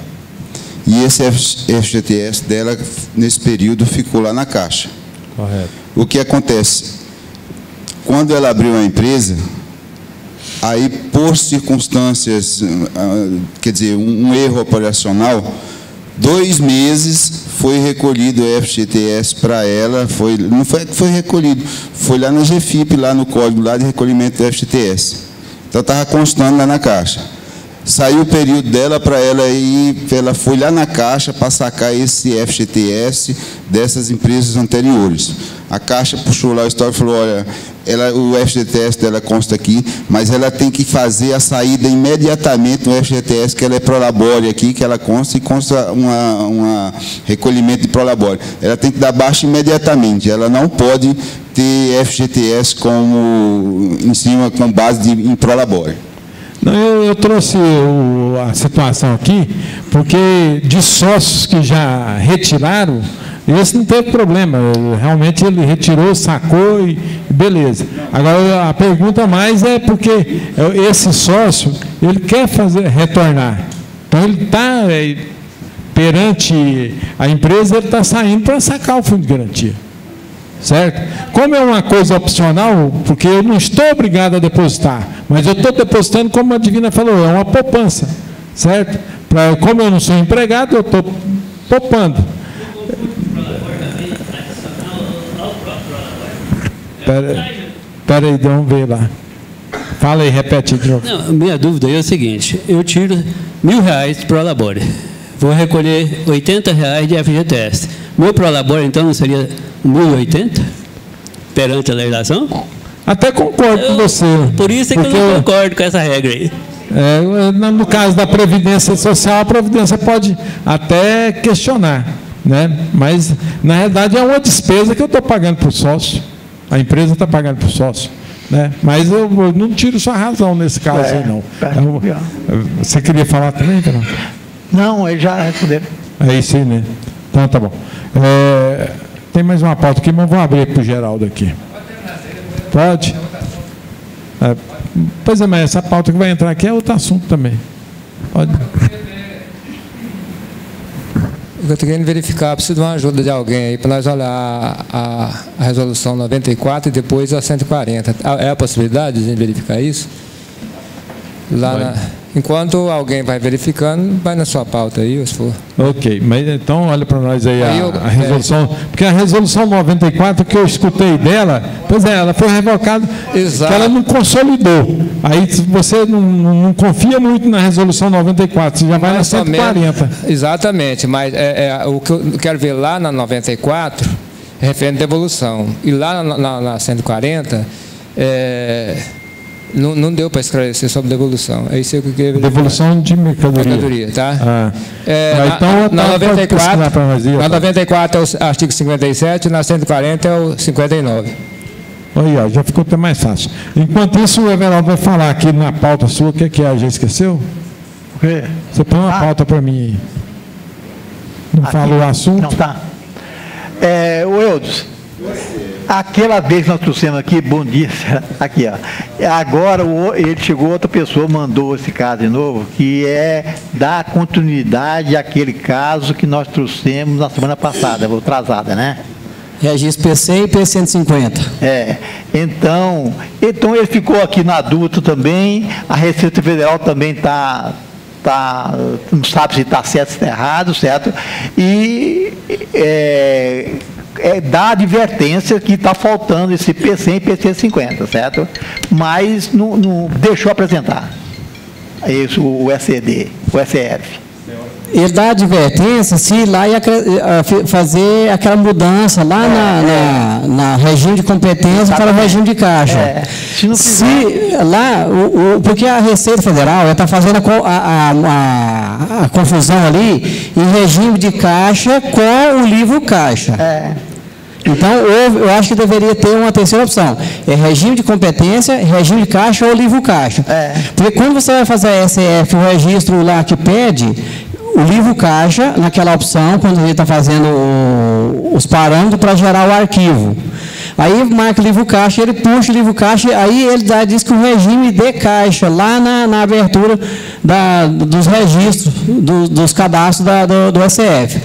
E esse FGTS dela, nesse período, ficou lá na Caixa. Correto. O que acontece? Quando ela abriu a empresa, aí, por circunstâncias, quer dizer, um erro operacional, 2 meses foi recolhido o FGTS para ela, não foi que foi recolhido, foi lá na GFIP, lá no código lá de recolhimento do FGTS. Então, estava constando lá na Caixa. Saiu o período dela para ela ir, ela foi lá na Caixa para sacar esse FGTS dessas empresas anteriores. A Caixa puxou lá o histórico e falou, olha, o FGTS dela consta aqui, mas ela tem que fazer a saída imediatamente no FGTS, que ela é prolabore aqui, que ela consta, e consta um recolhimento de prolabore. Ela tem que dar baixa imediatamente, ela não pode ter FGTS em cima, com base em prolabore. Não, eu trouxe a situação aqui, porque de sócios que já retiraram, esse não teve problema. Realmente ele retirou, sacou e beleza. Agora, a pergunta mais é porque esse sócio, ele quer retornar. Então, ele está, perante a empresa, ele está saindo para sacar o fundo de garantia. Certo? Como é uma coisa opcional, porque eu não estou obrigado a depositar, mas eu estou depositando, como a Divina falou, é uma poupança, certo? Como eu não sou empregado, eu estou poupando. Espera aí, vamos ver lá. Fala aí, repete de novo. Não, minha dúvida é o seguinte, eu tiro R$1.000 de Prolabore, vou recolher R$80 de FGTS. Meu Prolabore, então, não seria 1.080 perante a legislação? Até concordo com você. Por isso é que eu não concordo com essa regra aí. No caso da Previdência Social, a Previdência pode até questionar, né? Mas, na realidade, é uma despesa que eu estou pagando para o sócio. A empresa está pagando para o sócio. Né? Mas eu não tiro sua razão nesse caso aí, não. Você queria falar também, Fernando? Não, eles já responderam. É isso aí, né? Então, tá bom. Tem mais uma pauta aqui, mas vou abrir para o Geraldo aqui. Pode? Pois é, mas essa pauta que vai entrar aqui é outro assunto também. Pode. Eu estou querendo verificar, preciso de uma ajuda de alguém aí para nós olhar a resolução 94 e depois a 140. É a possibilidade de a gente verificar isso? Enquanto alguém vai verificando, vai na sua pauta aí, se for. Ok, mas então olha para nós aí a resolução, porque a resolução 94 que eu escutei dela, pois é, ela foi revocada, exato, que ela não consolidou. Aí você não confia muito na resolução 94, você já vai na 140. Exatamente, mas o que eu quero ver lá na 94 é referente à devolução. E lá na 140 não deu para esclarecer sobre devolução. É isso que eu queria verificar. Devolução de mercadoria. Tá? Então, na 94 é o artigo 57, na 140 é o 59. Olha, já ficou até mais fácil. Enquanto isso, o Everaldo vai falar aqui na pauta sua, o que é? Já esqueceu? O quê? Você põe uma pauta para mim aí. Não falou o assunto? Não, tá. O Eudes, aquela vez que nós trouxemos aqui, bom dia, aqui, ó. Agora ele chegou, outra pessoa mandou esse caso de novo, que é dar continuidade àquele caso que nós trouxemos na semana passada, atrasada, né? Registro PC e P150. Então ele ficou aqui na dúvida também, a Receita Federal também não sabe se está certo ou está errado, certo? E dá advertência que está faltando esse PC e PC50, certo? Mas não deixou apresentar isso, o SED, o SEF. Ele dá advertência se ir lá e fazer aquela mudança lá na regime de competência para o regime de caixa. Se lá, porque a Receita Federal está fazendo a confusão ali em regime de caixa com o livro caixa. Então, eu acho que deveria ter uma terceira opção. É regime de competência, regime de caixa ou livro caixa. Porque quando você vai fazer a SF, o registro lá que pede, o livro caixa, naquela opção, quando ele está fazendo os parâmetros para gerar o arquivo. Aí marca o livro caixa, ele puxa o livro caixa, aí ele diz que o regime de caixa, lá na abertura dos registros, dos cadastros do SF.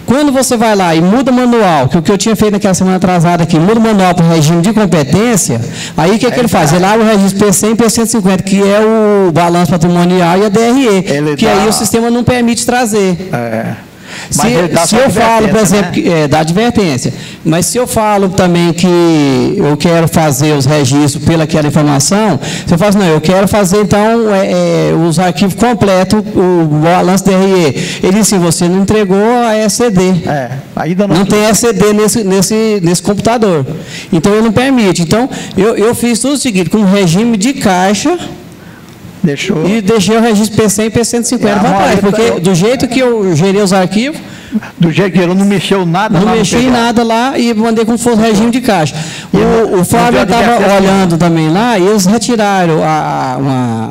Quando você vai lá e muda o manual, que o que eu tinha feito naquela semana atrasada aqui, muda o manual para o regime de competência, aí o que ele faz? Ele abre o registro P100 e P150, que é o balanço patrimonial e a DRE, que aí o sistema não permite trazer. Se eu falo, por exemplo, dá advertência, mas se eu falo também que eu quero fazer os registros pelaquela informação, se eu falo assim, não, eu quero fazer então os arquivos completos, o balanço DRE. Ele disse, você não entregou a ECD. Ainda não tem ECD nesse computador. Então ele não permite. Então eu fiz tudo o seguinte, com regime de caixa. E deixei o registro P100 e P150 para trás, porque do jeito que eu gerei os arquivos, do jeito que ele não mexeu nada, não mexi em nada lá e mandei como se fosse regime de caixa. O Flávio estava olhando também lá e eles retiraram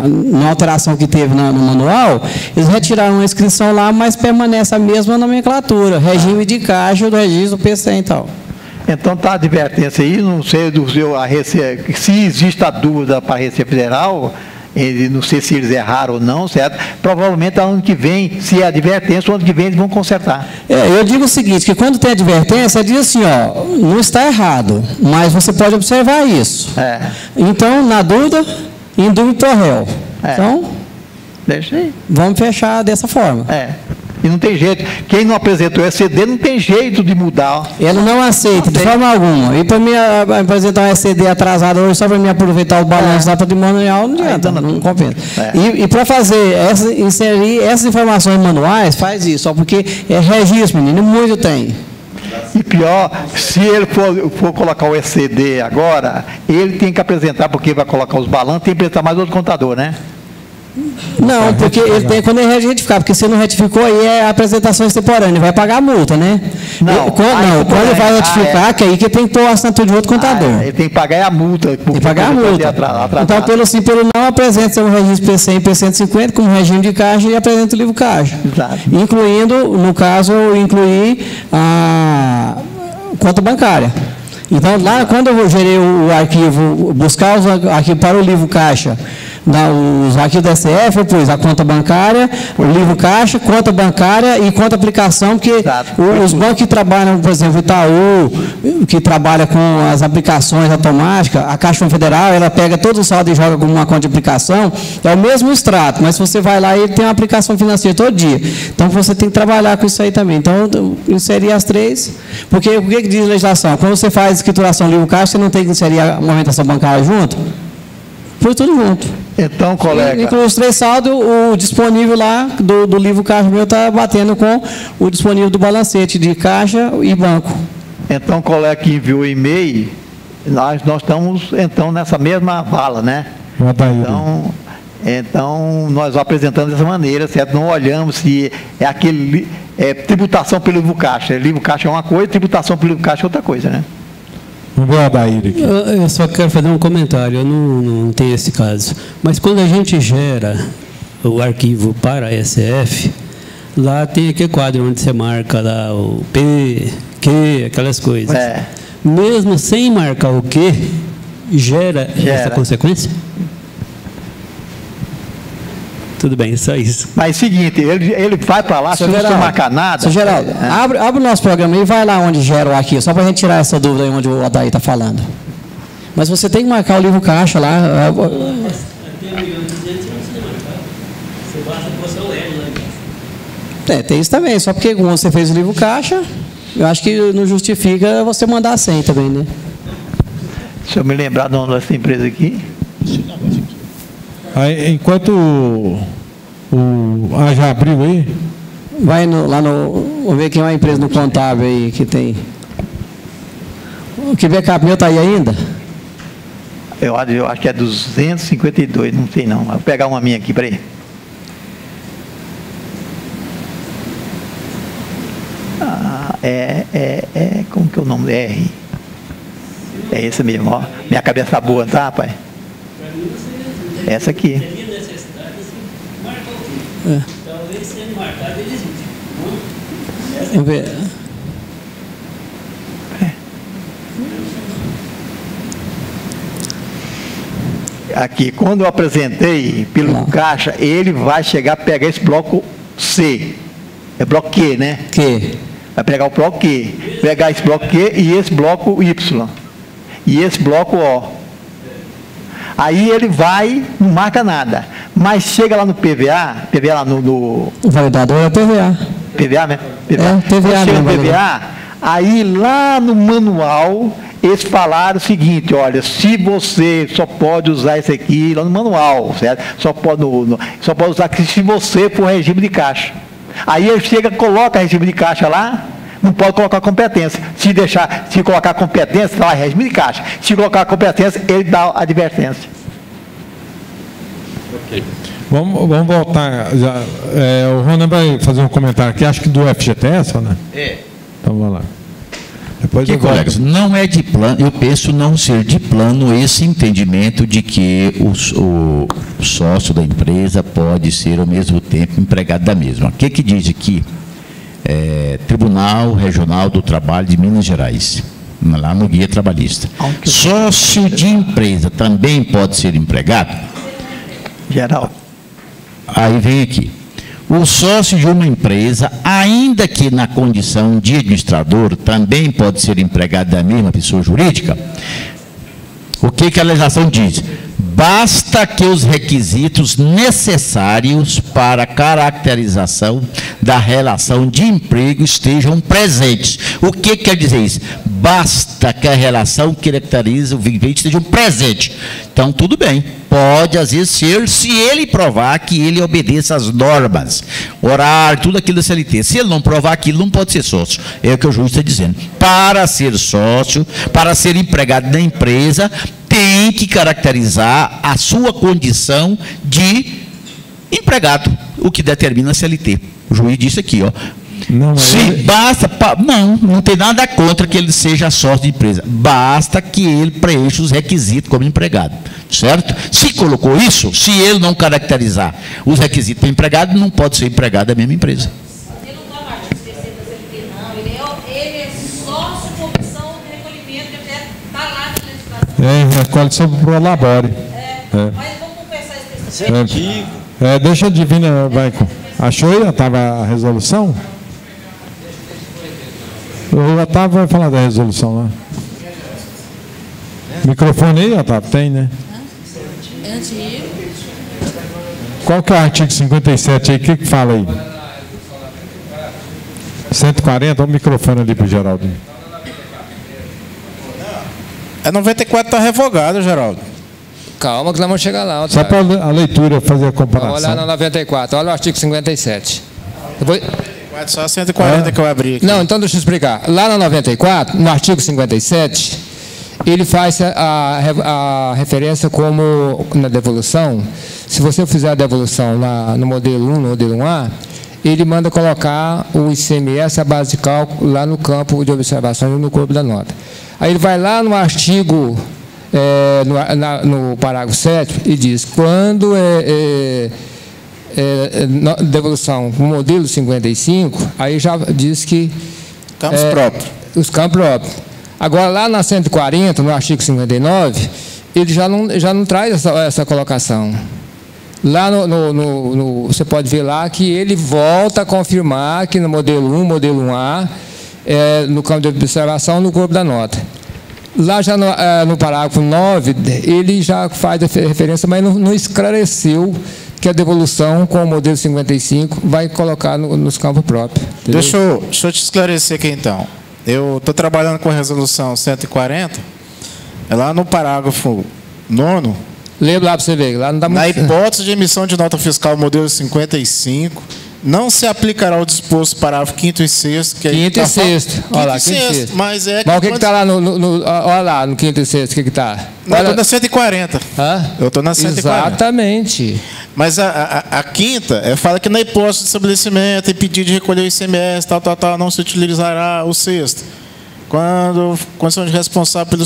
uma alteração que teve no manual, eles retiraram uma inscrição lá, mas permanece a mesma nomenclatura, regime de caixa do registro P100 e tal. Então está a advertência aí, não sei se existe a dúvida para a Receita Federal. Não sei se eles erraram ou não, certo? Provavelmente ano que vem, se é advertência, o ano que vem eles vão consertar. Eu digo o seguinte, que quando tem advertência, diz assim, não está errado, mas você pode observar isso. Então, na dúvida, indúbio pro réu. Então, deixa aí. Vamos fechar dessa forma. E não tem jeito. Quem não apresentou ECD não tem jeito de mudar. Ele não aceita, de forma alguma. E para mim apresentar um ECD atrasado hoje, só para mim aproveitar o balanço da patrimonial, não adianta, não compensa. E para fazer, inserir essas informações manuais, faz isso, só porque é registro, menino, muito tem. E pior, se ele for colocar o ECD agora, ele tem que apresentar, porque vai colocar os balanços, tem que apresentar mais outro contador, né? Não, porque ele tem quando ele retificar, porque se não retificou, aí é a apresentação extemporânea, vai pagar a multa, né? Quando ele vai retificar, que aí que tem que pôr a assinatura de outro contador. Ele tem que pagar a multa. Tem que pagar a multa. Então, pelo não apresenta o registro P100 e P150 como regime de caixa e apresenta o livro caixa. Exato. Incluindo, no caso, incluir a conta bancária. Então, lá, quando eu gerei o arquivo, buscar os arquivos para o livro caixa, os arquivos da SF, eu pus a conta bancária, o livro caixa, conta bancária e conta aplicação, porque os bancos que trabalham, por exemplo, o Itaú, que trabalha com as aplicações automáticas, a Caixa Federal, ela pega todo o saldo e joga como uma conta de aplicação, é o mesmo extrato, mas se você vai lá, ele tem uma aplicação financeira todo dia. Então, você tem que trabalhar com isso aí também. Então, inserir as três, porque o que diz a legislação? Quando você faz escrituração livro caixa, você não tem que inserir a movimentação bancária junto? Foi tudo junto. Então, colega... Inclusive os três saldos, o disponível lá do livro caixa meu está batendo com o disponível do balancete de caixa e banco. Então, colega que enviou o e-mail, nós estamos, então, nessa mesma vala, né? Então, nós apresentamos dessa maneira, certo? Não olhamos se é aquele... tributação pelo livro caixa. Livro caixa é uma coisa, tributação pelo livro caixa é outra coisa, né? Vamos ver a Adair aqui. Eu só quero fazer um comentário, eu não tenho esse caso. Mas quando a gente gera o arquivo para a SF, lá tem aquele quadro onde você marca lá o P, Q, aquelas coisas. Mesmo sem marcar o Q, gera essa consequência? Tudo bem, só isso. Mas seguinte, ele vai para lá, se não marcar nada... Seu Geraldo, abre o nosso programa e vai lá onde gera o arquivo, só para a gente tirar essa dúvida aí onde o Adair está falando. Mas você tem que marcar o livro caixa lá. Tem isso também, só porque quando você fez o livro caixa, eu acho que não justifica você mandar a senha também, né? Se eu me lembrar do nome dessa empresa aqui... Aí, enquanto Já abriu aí? Vai lá no... Vamos ver quem é uma empresa no contábil aí que tem... Que backup meu está aí ainda? Eu acho que é 252, não sei não. Vou pegar uma minha aqui, peraí. Como que é o nome? R. É esse mesmo, ó. Minha cabeça tá boa, tá, pai? Essa aqui. Talvez sendo marcado ele existe. Vamos ver. Aqui, quando eu apresentei pelo caixa, ele vai chegar a pegar esse bloco C. É bloco Q, né? Q. Vai pegar o bloco Q. Pegar esse bloco Q e esse bloco Y. E esse bloco O. Aí ele vai, não marca nada. Mas chega lá no PVA lá no... O validador é o PVA. PVA, né? PVA. Chega no PVA, aí lá no manual... Eles falaram o seguinte, olha, se você só pode usar isso aqui lá no manual, certo? Só pode usar aqui se você for regime de caixa. Aí ele chega, coloca regime de caixa lá, não pode colocar competência. Se colocar competência, está lá regime de caixa. Se colocar competência, ele dá a advertência. Ok. Vamos voltar. O Ronan vai fazer um comentário aqui, acho que do FGTS, né? Então vamos lá. Porque, colegas, não é de plano, eu penso não ser de plano esse entendimento de que o sócio da empresa pode ser ao mesmo tempo empregado da mesma. O que diz aqui? Tribunal Regional do Trabalho de Minas Gerais, lá no Guia Trabalhista. Sócio de empresa também pode ser empregado? Geral. Aí vem aqui. O sócio de uma empresa, ainda que na condição de administrador, também pode ser empregado da mesma pessoa jurídica? O que a legislação diz? Basta que os requisitos necessários para a caracterização da relação de emprego estejam presentes. O que quer dizer isso? Basta que a relação que caracteriza o vínculo esteja presente. Então, tudo bem. Pode, às vezes, ser, se ele provar que ele obedeça às normas, horário, tudo aquilo da CLT. Se ele não provar aquilo, não pode ser sócio. É o que o juiz está dizendo. Para ser sócio, para ser empregado na empresa, tem que caracterizar a sua condição de empregado, o que determina a CLT. O juiz disse aqui, ó. Não tem nada contra que ele seja sócio de empresa. Basta que ele preencha os requisitos como empregado. Certo? Se colocou isso, se ele não caracterizar os requisitos para empregado, não pode ser empregado da mesma empresa. Ele não está mais esquecendo da CLT, não. Ele é sócio de comissão de recolhimento, está lá na legislação. Recolhe sobre o Prolabore. Mas vamos conversar isso. Deixa a Divina, vai. Achou aí? Estava a resolução? O Otávio vai falar da resolução lá. Microfone aí, Otávio? Tem, né? Qual que é o artigo 57 aí? O que fala aí? 140? Olha o microfone ali para o Geraldo. 94 está revogado, Geraldo. Calma que nós vamos chegar lá. Só para a leitura fazer a comparação. Vamos olhar na 94. Olha o artigo 57. Depois... Só 140 que eu abri aqui. Não, então deixa eu explicar. Lá na 94, no artigo 57, ele faz a referência como na devolução. Se você fizer a devolução no modelo 1, no modelo 1A, ele manda colocar o ICMS, a base de cálculo, lá no campo de observação e no corpo da nota. Aí ele vai lá no artigo, no parágrafo 7 e diz, quando devolução com modelo 55, aí já diz que... Campos próprios. Os campos próprios. Agora, lá na 140, no artigo 59, ele já não traz essa colocação. Lá você pode ver lá que ele volta a confirmar que no modelo 1, modelo 1A, no campo de observação, no corpo da nota. Lá já no parágrafo 9, ele já faz a referência, mas não esclareceu que a devolução com o modelo 55 vai colocar nos campos próprios. Deixa eu te esclarecer aqui, então. Eu estou trabalhando com a resolução 140, lá no parágrafo 9º, Lembra lá para você ver. Lá não dá muito... Na hipótese de emissão de nota fiscal modelo 55, não se aplicará o disposto parágrafo 5º e 6º. Que 5º e 6º. Olha lá, 5º e 6º. Mas o que está lá olha lá, no 5º e 6º, o que está? Eu estou na 140. Eu estou na 140. Exatamente. Mas a 5ª fala que na hipótese de estabelecimento e pedido de recolher o ICMS, tal, não se utilizará o 6º. Quando condição de responsável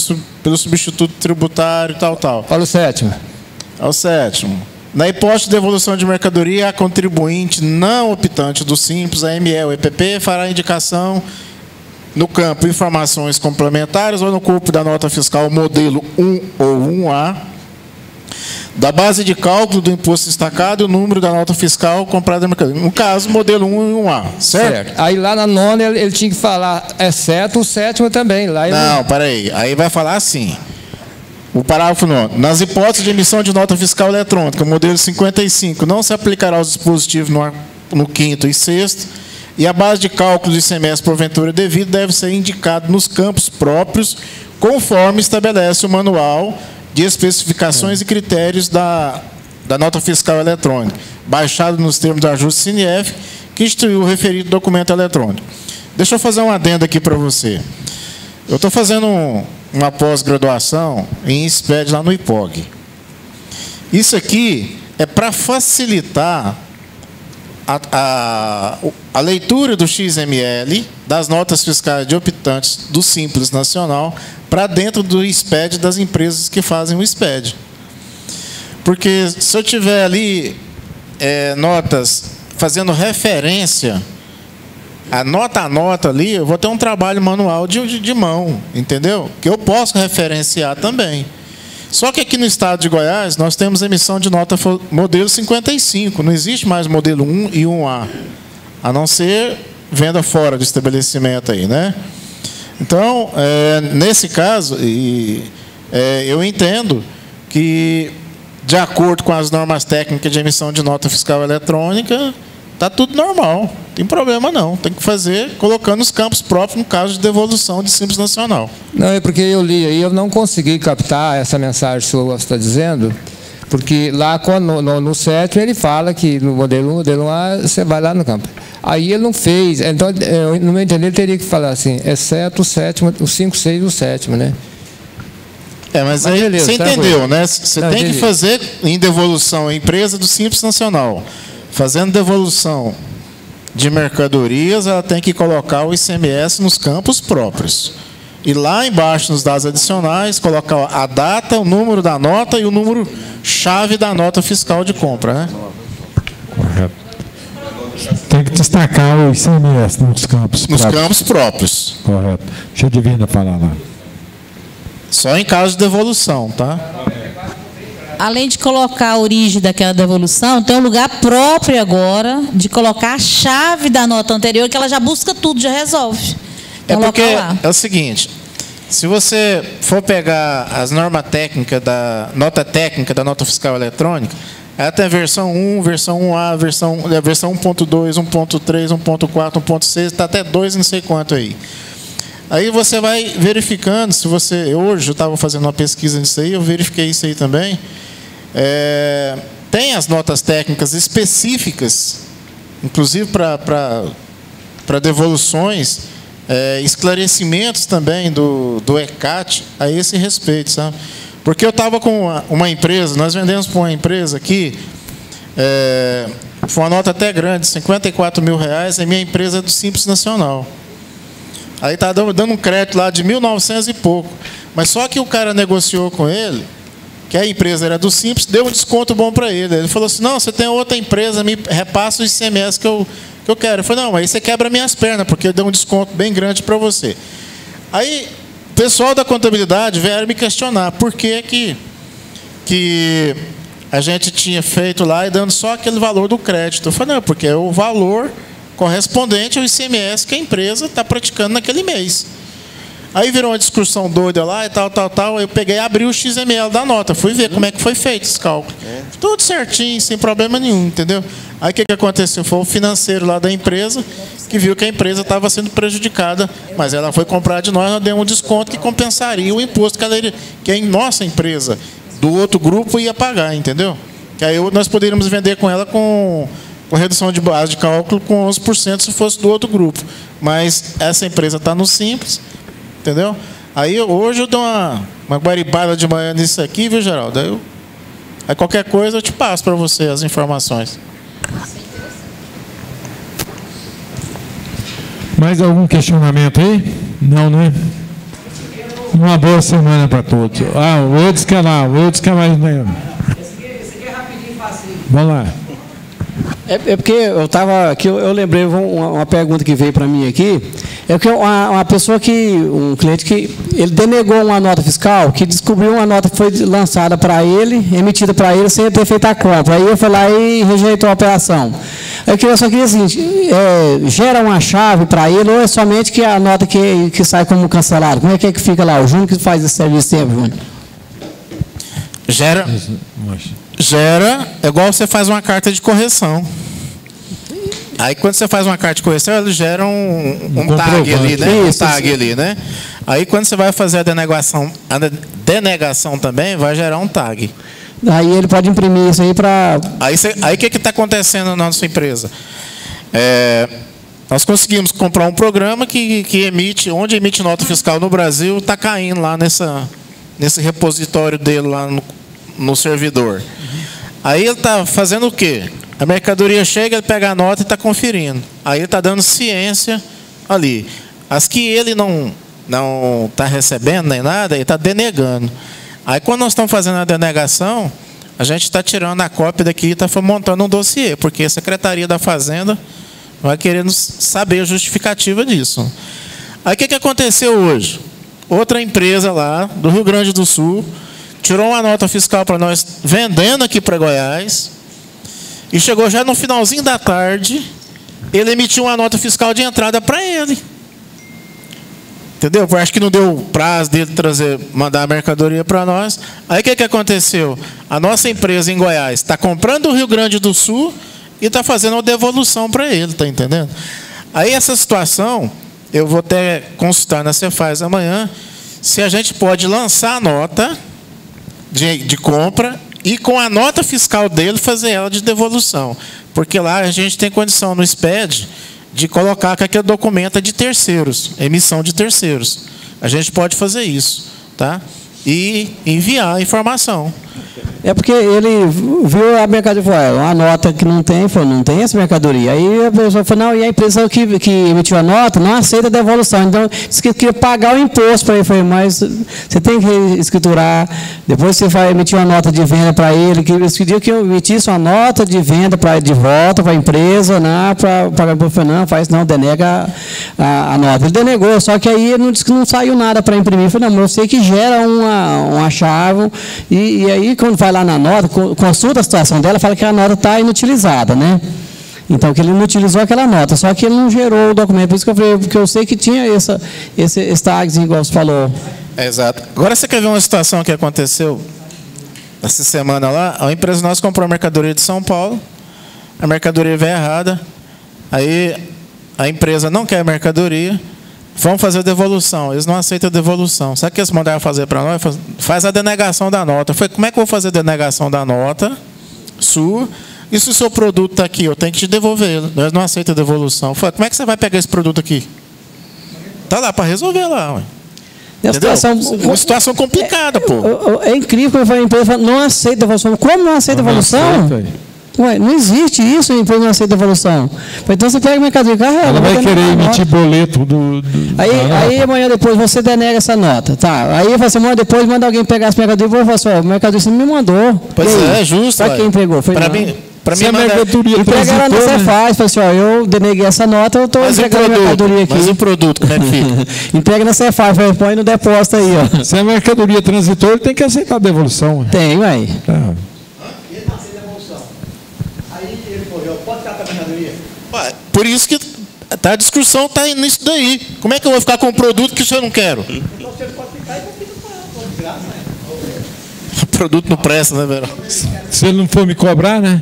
pelo substituto tributário, tal. Olha o 7º. É o 7º. Na hipótese de devolução de mercadoria, a contribuinte não optante do Simples, a ME ou EPP, fará a indicação no campo informações complementares ou no corpo da nota fiscal modelo 1 ou 1A, da base de cálculo do imposto destacado e o número da nota fiscal comprada na mercadoria. No caso, modelo 1 e 1A, certo? Aí lá na 9ª ele tinha que falar, exceto o 7º também. Lá não, peraí. Aí vai falar assim. O parágrafo 9. Nas hipóteses de emissão de nota fiscal eletrônica, modelo 55, não se aplicará os dispositivos no 5º e 6º, e a base de cálculo do ICMS porventura devido deve ser indicado nos campos próprios, conforme estabelece o manual de especificações e critérios da nota fiscal eletrônica, baixado nos termos do ajuste CINIEF, que instituiu o referido documento eletrônico. Deixa eu fazer um adendo aqui para você. Eu estou fazendo uma pós-graduação em SPED lá no IPOG. Isso aqui é para facilitar a leitura do XML das notas fiscais de optantes do Simples Nacional para dentro do SPED das empresas que fazem o SPED. Porque se eu tiver ali notas fazendo referência a nota ali, eu vou ter um trabalho manual de mão, entendeu? Que eu posso referenciar também. Só que aqui no estado de Goiás, nós temos emissão de nota modelo 55. Não existe mais modelo 1 e 1A. A não ser venda fora do estabelecimento aí, né? Então, nesse caso, eu entendo que, de acordo com as normas técnicas de emissão de nota fiscal eletrônica, está tudo normal, não tem problema não. Tem que fazer colocando os campos próprios no caso de devolução de Simples Nacional. Não, é porque eu li aí, eu não consegui captar essa mensagem que você está dizendo, porque lá no 7 ele fala que no modelo 1, modelo 1A, você vai lá no campo. Aí ele não fez, então, no meu entender, ele teria que falar assim, exceto o 7º, o 5, 6 e o 7º, né? Mas aí beleza, você entendeu, né? Você tem que fazer em devolução a empresa do Simples Nacional. Fazendo devolução de mercadorias, ela tem que colocar o ICMS nos campos próprios. E lá embaixo, nos dados adicionais, colocar a data, o número da nota e o número-chave da nota fiscal de compra, né? Correto. Tem que destacar o ICMS nos campos próprios. Nos campos próprios. Correto. Deixa eu Divina falar lá. Só em caso de devolução, tá? Além de colocar a origem daquela devolução, tem um lugar próprio agora de colocar a chave da nota anterior, que ela já busca tudo, já resolve. Então, porque é o seguinte, se você for pegar as normas técnicas nota técnica da nota fiscal eletrônica, ela tem a versão 1, versão 1A, versão 1.2, 1.3, 1.4, 1.6, está até 2 não sei quanto aí. Aí você vai verificando, se você... Hoje eu estava fazendo uma pesquisa nisso aí, eu verifiquei isso aí também. Tem as notas técnicas específicas, inclusive para devoluções, esclarecimentos também do ECAT a esse respeito, sabe? Porque eu estava com uma empresa, nós vendemos para uma empresa aqui, foi uma nota até grande, R$54 mil, a minha empresa é do Simples Nacional. Aí está dando um crédito lá de 1.900 e pouco. Mas só que o cara negociou com ele, que a empresa era do Simples, deu um desconto bom para ele. Ele falou assim, não, você tem outra empresa, me repassa o ICMS que eu quero. Eu falei, não, aí você quebra minhas pernas, porque eu dei um desconto bem grande para você. Aí o pessoal da contabilidade vieram me questionar por que a gente tinha feito lá e dando só aquele valor do crédito. Eu falei, não, porque é o valor correspondente ao ICMS que a empresa está praticando naquele mês. Aí virou uma discussão doida lá e tal. Eu peguei e abri o XML da nota. Fui ver como é que foi feito esse cálculo. Tudo certinho, sem problema nenhum, entendeu? Aí o que aconteceu? Foi o financeiro lá da empresa que viu que a empresa estava sendo prejudicada, mas ela foi comprar de nós demos um desconto que compensaria o imposto que em nossa empresa do outro grupo ia pagar, entendeu? Que aí nós poderíamos vender com ela com redução de base de cálculo com 11% se fosse do outro grupo. Mas essa empresa está no Simples, entendeu? Aí hoje eu dou uma guaribada de manhã nisso aqui, viu, Geraldo? Aí qualquer coisa eu te passo para você as informações. Mais algum questionamento aí? Não, né? Uma boa semana para todos. O Eudes quer lá, o Eudes quer mais. Esse aqui é rapidinho e fácil. Vamos lá. É porque eu estava aqui, eu lembrei uma pergunta que veio para mim aqui. É porque uma pessoa um cliente que ele denegou uma nota fiscal, que descobriu uma nota que foi lançada para ele, emitida para ele sem ter feito a compra. Aí eu fui lá e rejeitou a operação. Eu só queria assim, gera uma chave para ele ou é somente que a nota que sai como cancelada? Como é que fica lá? O Júnior que faz esse serviço sempre, Júnior? Gera, é igual você faz uma carta de correção. Aí quando você faz uma carta de correção, ele gera um tag ali, né? Isso, ali, né? Aí quando você vai fazer a denegação também, vai gerar um tag. Aí ele pode imprimir isso aí para... Aí o que está acontecendo na nossa empresa? Nós conseguimos comprar um programa que onde emite nota fiscal no Brasil, está caindo lá nesse repositório dele lá no servidor. Aí ele está fazendo o quê? A mercadoria chega, ele pega a nota e está conferindo. Aí ele está dando ciência ali. As que ele não está recebendo nem nada, ele está denegando. Aí quando nós estamos fazendo a denegação, a gente está tirando a cópia daqui e está montando um dossiê, porque a Secretaria da Fazenda vai querendo saber a justificativa disso. Aí o que aconteceu hoje? Outra empresa lá do Rio Grande do Sul tirou uma nota fiscal para nós vendendo aqui para Goiás. E chegou já no finalzinho da tarde, ele emitiu uma nota fiscal de entrada para ele. Entendeu? Porque acho que não deu prazo dele mandar a mercadoria para nós. Aí o que aconteceu? A nossa empresa em Goiás está comprando o Rio Grande do Sul e está fazendo uma devolução para ele, está entendendo? Aí essa situação, eu vou até consultar na Cefaz amanhã, se a gente pode lançar a nota de compra e com a nota fiscal dele fazer ela de devolução. Porque lá a gente tem condição no SPED de colocar que aquele documento é de terceiros, emissão de terceiros. A gente pode fazer isso, tá? E enviar a informação. É porque ele viu a mercadoria, falou, uma nota que não tem, falou, não tem essa mercadoria. Aí a pessoa falou, não, e a empresa que emitiu a nota não aceita a devolução. Então, disse que queria pagar o imposto para ele. Falei, mas você tem que escriturar, depois você vai emitir uma nota de venda para ele, que eles pediram que eu emitisse uma nota de venda de volta para a empresa, para pagar o imposto. Não, faz não, denega a nota. Ele denegou, só que aí ele não disse que não saiu nada para imprimir. Eu falei, não, mas eu sei que gera uma chave, e aí quando vai lá na nota, consulta a situação dela, fala que a nota está inutilizada, né? Então, que ele não utilizou aquela nota, só que ele não gerou o documento. Por isso que eu falei, porque eu sei que tinha esse tagzinho, igual você falou. Exato. Agora você quer ver uma situação que aconteceu essa semana lá? A empresa nossa comprou a mercadoria de São Paulo, a mercadoria veio errada, aí a empresa não quer a mercadoria, vamos fazer a devolução. Eles não aceitam a devolução. Sabe o que eles mandaram fazer para nós? Faz a denegação da nota. Eu falei, como é que eu vou fazer a denegação da nota sua? E se o seu produto está aqui, eu tenho que te devolver. Nós não aceitamos a devolução. Eu falei, como é que você vai pegar esse produto aqui? Está lá para resolver lá. Ué. Uma situação complicada, pô. É incrível quando a empresa não aceita a devolução. Como não aceita a devolução? Ué, não existe isso, a empresa não aceita devolução. Então você pega a mercadoria e carrega. Ela vai querer emitir boleto Aí amanhã depois você denega essa nota. Tá. Aí eu falo assim, amanhã depois manda alguém pegar essa mercadoria e vou falar assim, ó, o mercadoria você não me mandou. Pois é justo. Para quem entregou? Para mim, a mercadoria entrega ela na Cefaz, fala assim, ó, eu deneguei essa nota, eu estou entregando a mercadoria aqui. Mas o produto, como é que fica? Entrega na Cefaz, põe no depósito aí, ó. Se a mercadoria transitou, ele tem que aceitar a devolução. Tem, ué. Tá. Por isso que a discussão está nisso daí. Como é que eu vou ficar com um produto que eu não quero? Então você pode ficar e fica de graça, né? O produto não presta, né, Verão? Se ele não for me cobrar, né?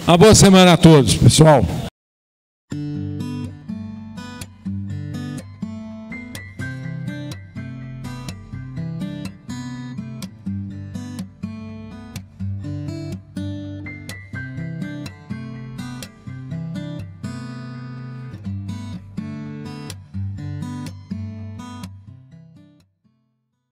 Uma boa semana a todos, pessoal.